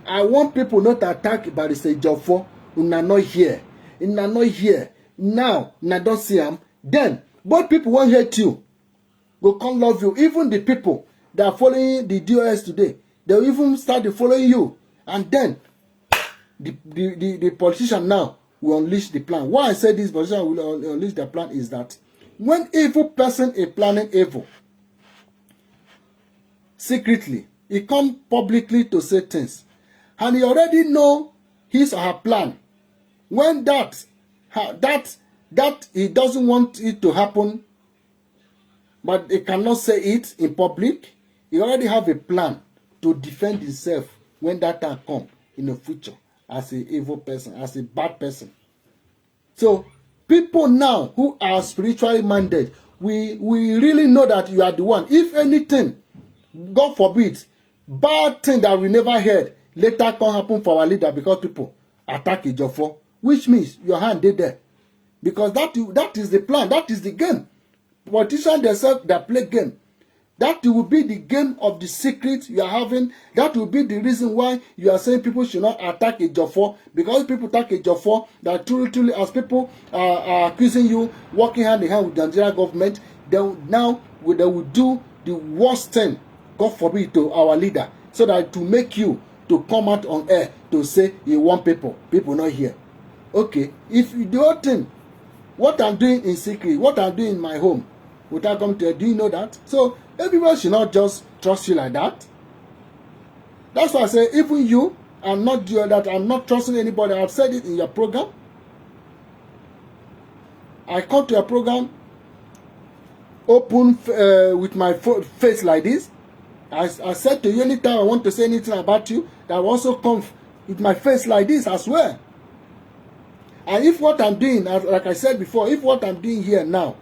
[SPEAKER 1] not to attack by the Ejiofor, una not here, una not here, now una don't see them, then both people won't hate you, will come love you. Even the people that are following the DOS today, they will even start following you, and then the politician now will unleash the plan. Why I say this politician will unleash the plan is that when evil person is planning evil secretly, he come publicly to say things, and he already know his or her plan. When that he doesn't want it to happen, but he cannot say it in public, he already have a plan to defend himself when that time come in the future, as an evil person, as a bad person. So people now who are spiritually minded, we really know that you are the one. If anything, God forbid, bad thing that we never heard later can happen for our leader because people attack Ejiofor, which means your hand is there. Because that is the plan, that is the game. Politicians themselves that play game. That will be the game of the secret you are having. That will be the reason why you are saying people should not attack Ejiofor. Because people attack Ejiofor, that truly, as people are accusing you, working hand in hand with the Nigerian government, they will do the worst thing, God forbid, to our leader, so that to make you to come out on air to say you want people not here. Okay, if the whole thing, what I'm doing in secret, what I'm doing in my home, without coming to, do you know that? So everybody should not just trust you like that. That's why I say, even you, I'm not doing that. I'm not trusting anybody. I've said it in your program. I come to your program open with my face like this. I said to you, anytime I want to say anything about you, that will also come with my face like this as well. And if what I'm doing, like I said before, if what I'm doing here now,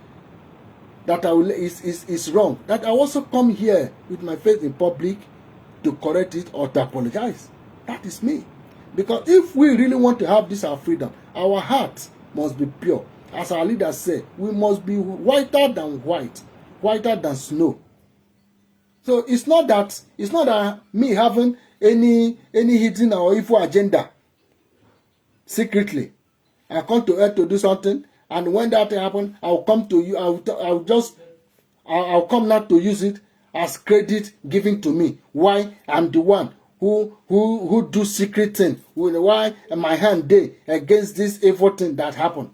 [SPEAKER 1] that is wrong, that I also come here with my face in public to correct it or to apologize. That is me. Because if we really want to have this our freedom, our heart must be pure. As our leaders say, we must be whiter than white, whiter than snow. So it's not that me having any hidden or evil agenda secretly. I come to earth to do something, and when that happens, I'll come to you. I'll come not to use it as credit given to me. Why? I'm the one who do secret thing. Why my hand day against this evil thing that happened.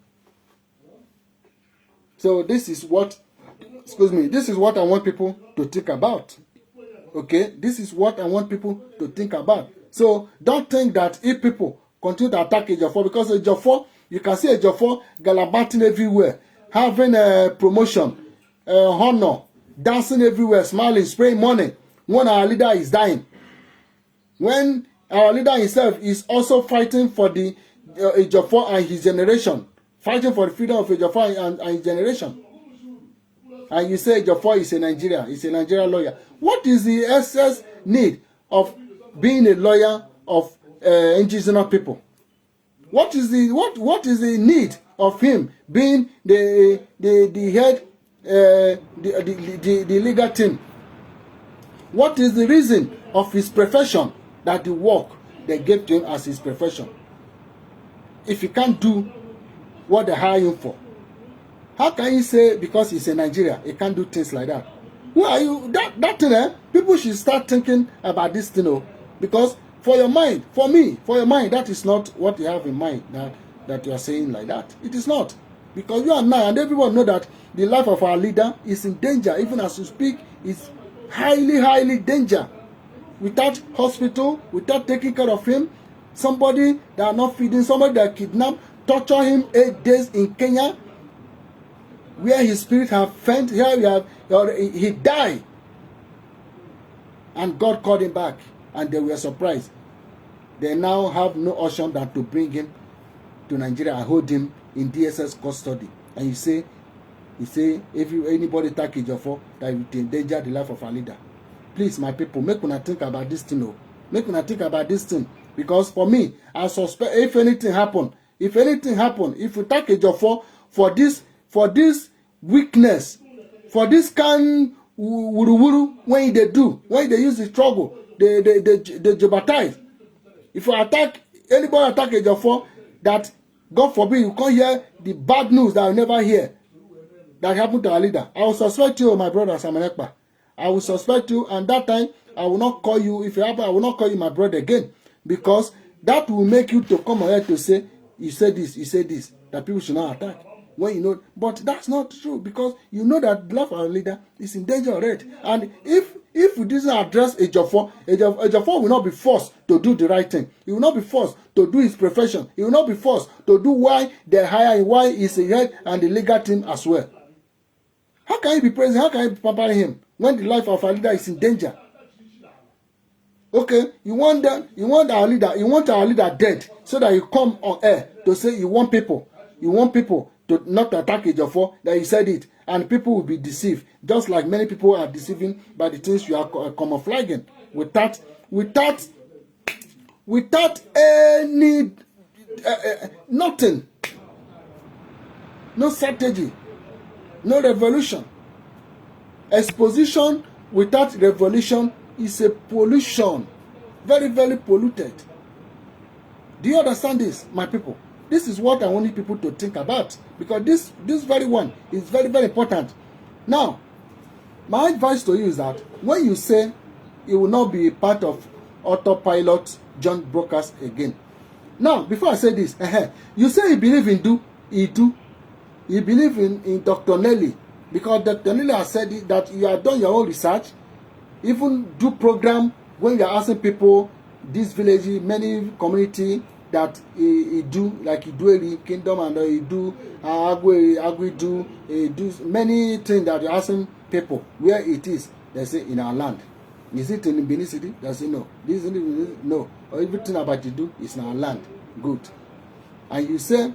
[SPEAKER 1] So this is what, this is what I want people to think about. Okay, this is what I want people to think about. So don't think that if people continue to attack Ejiofor, because Ejiofor, you can see Ejiofor gallivanting everywhere, having a promotion, honor, dancing everywhere, smiling, spraying money, when our leader is dying. When our leader himself is also fighting for the Ejiofor and his generation, fighting for the freedom of Ejiofor and his generation. And you say Ejiofor is a Nigerian lawyer. What is the excess need of being a lawyer of indigenous people? What is the need of him being the head, the legal team? What is the reason of his profession, that the work they gave to him as his profession? If he can't do what they hire him for, how can you say because he's in Nigeria he can't do things like that? Who are you? That thing, people should start thinking about this thing, because for your mind, for me, for your mind, that is not what you have in mind that you are saying like that. It is not. Because you and I and everyone know that the life of our leader is in danger. Even as you speak, it's highly danger. Without hospital, without taking care of him, somebody that are not feeding, somebody that kidnapped, torture him 8 days in Kenya, where his spirit have faint. Here he died, and God called him back, and they were surprised. They now have no option than to bring him to Nigeria and hold him in DSS custody. And you say if anybody take Ejiofor, that will endanger the life of our leader. Please, my people, make una think about this thing. Make una think about this thing, because for me, I suspect if anything happen, if we take Ejiofor for this weakness, for this kind wuru when they use the struggle, they jeopardize. If we attack Ejiofor, that God forbid you can't hear the bad news that I never hear that happened to our leader, I will suspect you, my brother Simon Ekpa. I will suspect you, and that time I will not call you. If it happen, I will not call you my brother again, because that will make you to come ahead to say you said this, that people should not attack. When you know, but that's not true, because you know that the life of our leader is in danger already. And if we didn't address Ejiofor will not be forced to do the right thing. He will not be forced to do his profession. He will not be forced to do why they hire him, why he's a head and the legal team as well. How can he be praising? How can he be pampering him when the life of our leader is in danger? Okay, you want our leader dead, so that you come on air to say you want people to not attack Ejiofor, that you said it, and people will be deceived, just like many people are deceiving by the things you are camouflaging without any nothing, no strategy, no revolution. Exposition without revolution is a pollution, very polluted. Do you understand this, my people? This is what I want people to think about, because this very one is very important. Now, my advice to you is that when you say you will not be a part of autopilot joint brokers again. Now, before I say this, you say you believe in you believe in Dr. Nelly, because Dr. Nelly has said it, that you have done your own research, even do program when you are asking people, this village, many community, that he do, like he do in kingdom, and he do Agui do many things that you're asking people where it is. They say in our land. Is it in Benin City? They say no. This is no. Or everything about you do is in our land. Good. And you say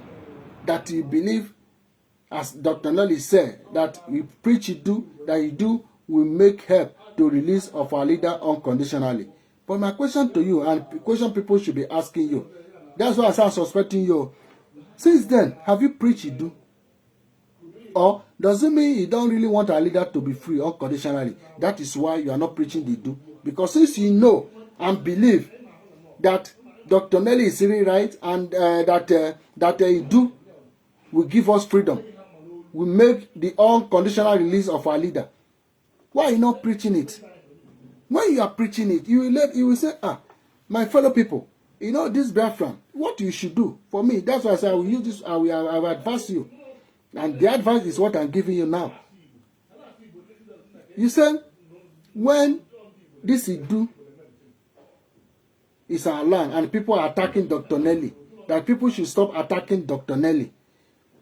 [SPEAKER 1] that you believe, as Dr. Nelly said, that we preach you do, that you do will make help to release of our leader unconditionally. But my question to you, and question people should be asking you, that's why I start suspecting you. Since then, have you preached you do? Or does it mean you don't really want our leader to be free unconditionally? That is why you are not preaching the do. Because since you know and believe that Dr. Nelly is really right, and that he do will give us freedom, will make the unconditional release of our leader, why are you not preaching it? When you are preaching it, you will say, my fellow people, you know, this Biafran, what you should do for me. That's why I say I will use this, I will advise you. And the advice is what I'm giving you now. You say, when this is do, is our land, and people are attacking Dr. Nelly, that people should stop attacking Dr. Nelly.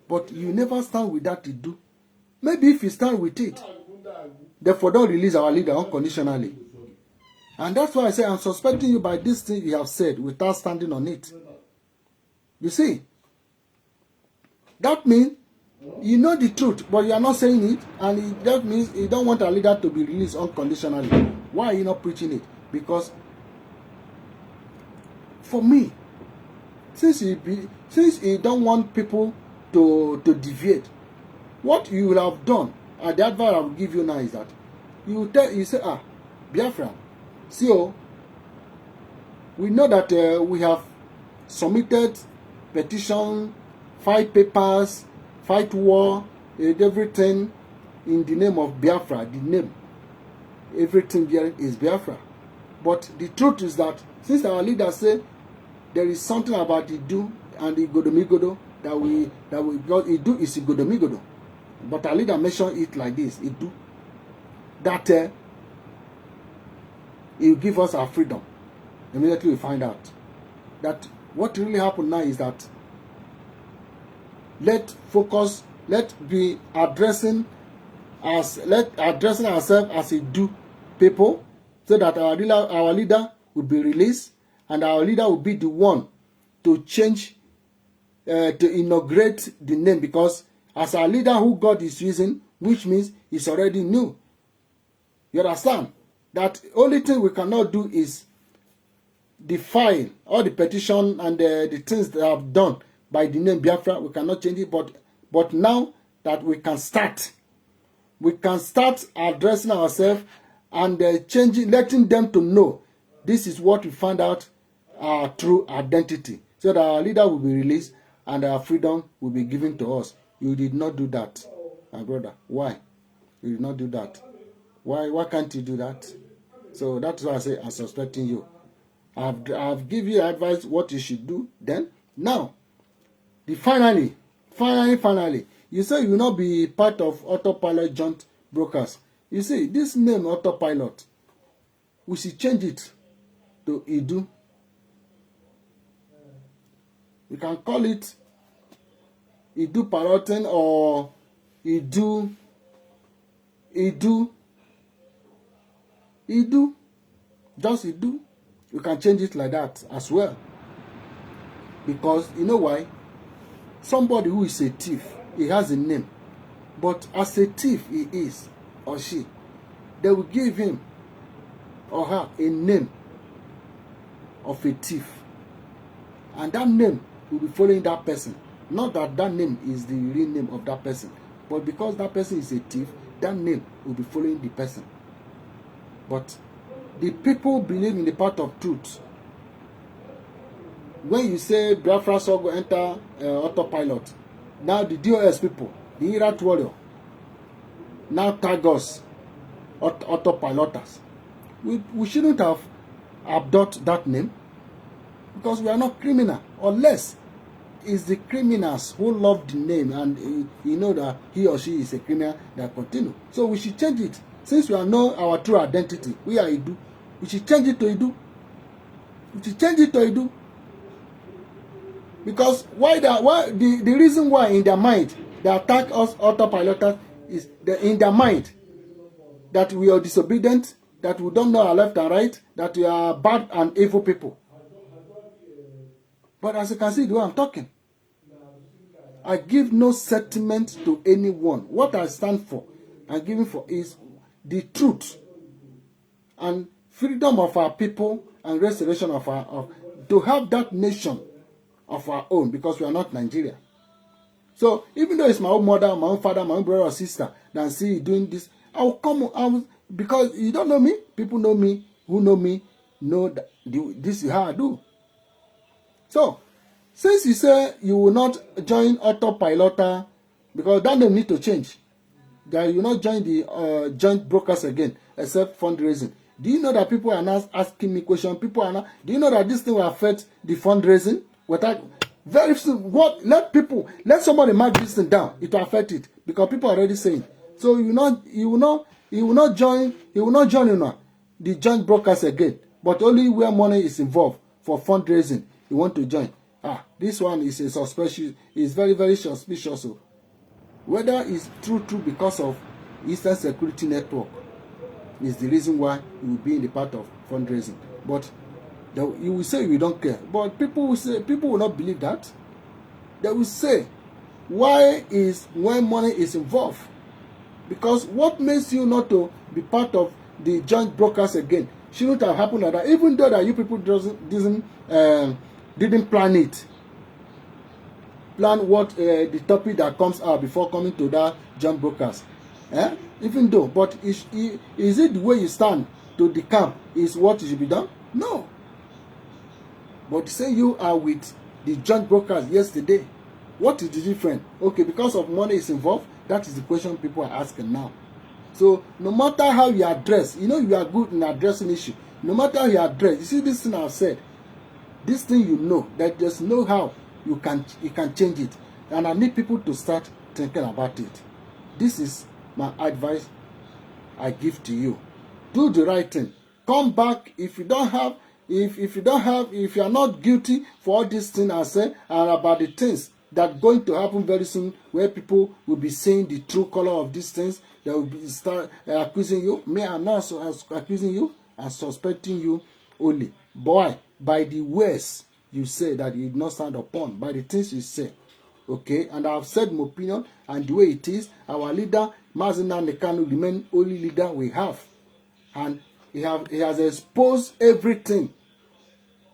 [SPEAKER 1] But you never stand with that to do. Maybe if you stand with it, therefore don't release our leader unconditionally. And that's why I say I'm suspecting you by this thing you have said without standing on it. You see, that means you know the truth, but you are not saying it, and that means you don't want our leader to be released unconditionally. Why are you not preaching it? Because for me, since you don't want people to deviate, what you will have done, and the advice I will give you now is that you say, Biafra, see, we know that we have submitted petition, fight papers, fight war, and everything in the name of Biafra. The name, everything here is Biafra. But the truth is that since our leaders say there is something about Idu and Igodomigodo that we got, Idu is Igodomigodo. But our leader mentioned it like this, Idu, that he will give us our freedom. Immediately we find out that what really happened now is that let be addressing ourselves as Idu people, so that our leader will be released, and our leader will be the one to change, to inaugurate the name, because as our leader who God is using, which means he's already new. You understand? That only thing we cannot do is the file, all the petition and the things that have done by the name Biafra, we cannot change it, but now that we can start addressing ourselves and changing, letting them to know this is what we found out, our true identity, so that our leader will be released and our freedom will be given to us. You did not do that, my brother. Why? You did not do that. Why can't you do that? So that's why I say I'm suspecting you. I've given you advice what you should do. Then now, finally, you say you will not be part of autopilot joint brokers. You see, this name autopilot, we should change it to Idu. We can call it Idu Piloting or Idu, just Idu. You can change it like that as well. Because you know why? Somebody who is a thief, he has a name. But as a thief he is, or she, they will give him or her a name of a thief. And that name will be following that person. Not that that name is the real name of that person. But because that person is a thief, that name will be following the person. But the people believe in the path of truth. When you say Biafra Soul go enter autopilot, now the DOS people, the Iraq warrior, now tag us autopiloters. We shouldn't have adopted that name, because we are not criminal, unless it's the criminals who love the name and you know that he or she is a criminal that continue. So we should change it. Since we know our true identity, we are Idu, we should change it to Idu. We should change it to Idu. Because the reason why in their mind they attack us autopiloters is in their mind that we are disobedient, that we don't know our left and right, that we are bad and evil people. But as you can see the way I'm talking, I give no sentiment to anyone. What I stand for and giving for is the truth and freedom of our people and restoration of to have that nation of our own, because we are not Nigeria. So even though it's my own mother, my own father, my own brother or sister that see you doing this, because you don't know me. People know me. Who know me know that this is how I do. So since you say you will not join autopiloter, because that name need to change, that you will not join the joint brokers again except fundraising. Do you know that people are now asking me questions? People are now. Do you know that this thing will affect the fundraising? Without very soon, let somebody mark this thing down. It will affect it, because people are already saying. So you will not join the joint brokers again, but only where money is involved for fundraising you want to join. This one is a suspicious. Is very very suspicious. So whether it's true because of Eastern Security Network is the reason why you will be in the part of fundraising. But you will say you don't care. But people will not believe that. They will say, why is when money is involved? Because what makes you not to be part of the joint brokers again shouldn't have happened like that. Even though that you people didn't plan it. plan what the topic that comes out before coming to that joint brokers. Even though, but is it the way you stand to the camp is what should be done? No. But say you are with the joint brokers yesterday. What is the difference? Okay, because of money is involved. That is the question people are asking now. So no matter how you address, you are good in addressing issue. No matter how you address, you see this thing I've said. This thing that there's no how you can change it, and I need people to start thinking about it. This is my advice I give to you. Do the right thing. Come back if you are not guilty for all these things I said and about the things that going to happen very soon, where people will be seeing the true color of these things. They will be start accusing you. Me, I'm not accusing you and suspecting you only. Boy, by the words you say that you did not stand upon, by the things you say. Okay, and I've said my opinion, and the way it is, our leader, Mazina Nekanu, remain only leader we have. And he has exposed everything.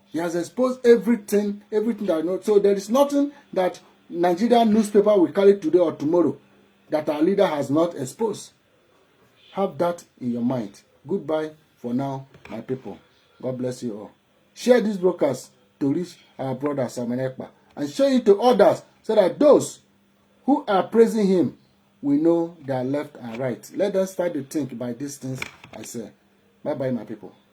[SPEAKER 1] He has exposed everything that I know. So there is nothing that Nigerian newspaper will carry today or tomorrow that our leader has not exposed. Have that in your mind. Goodbye for now, my people. God bless you all. Share these broadcasts to reach our brother Simon Ekpa, and share it to others so that those who are praising him will know their left and right. Let us start to think by these things I say. Bye-bye, my people.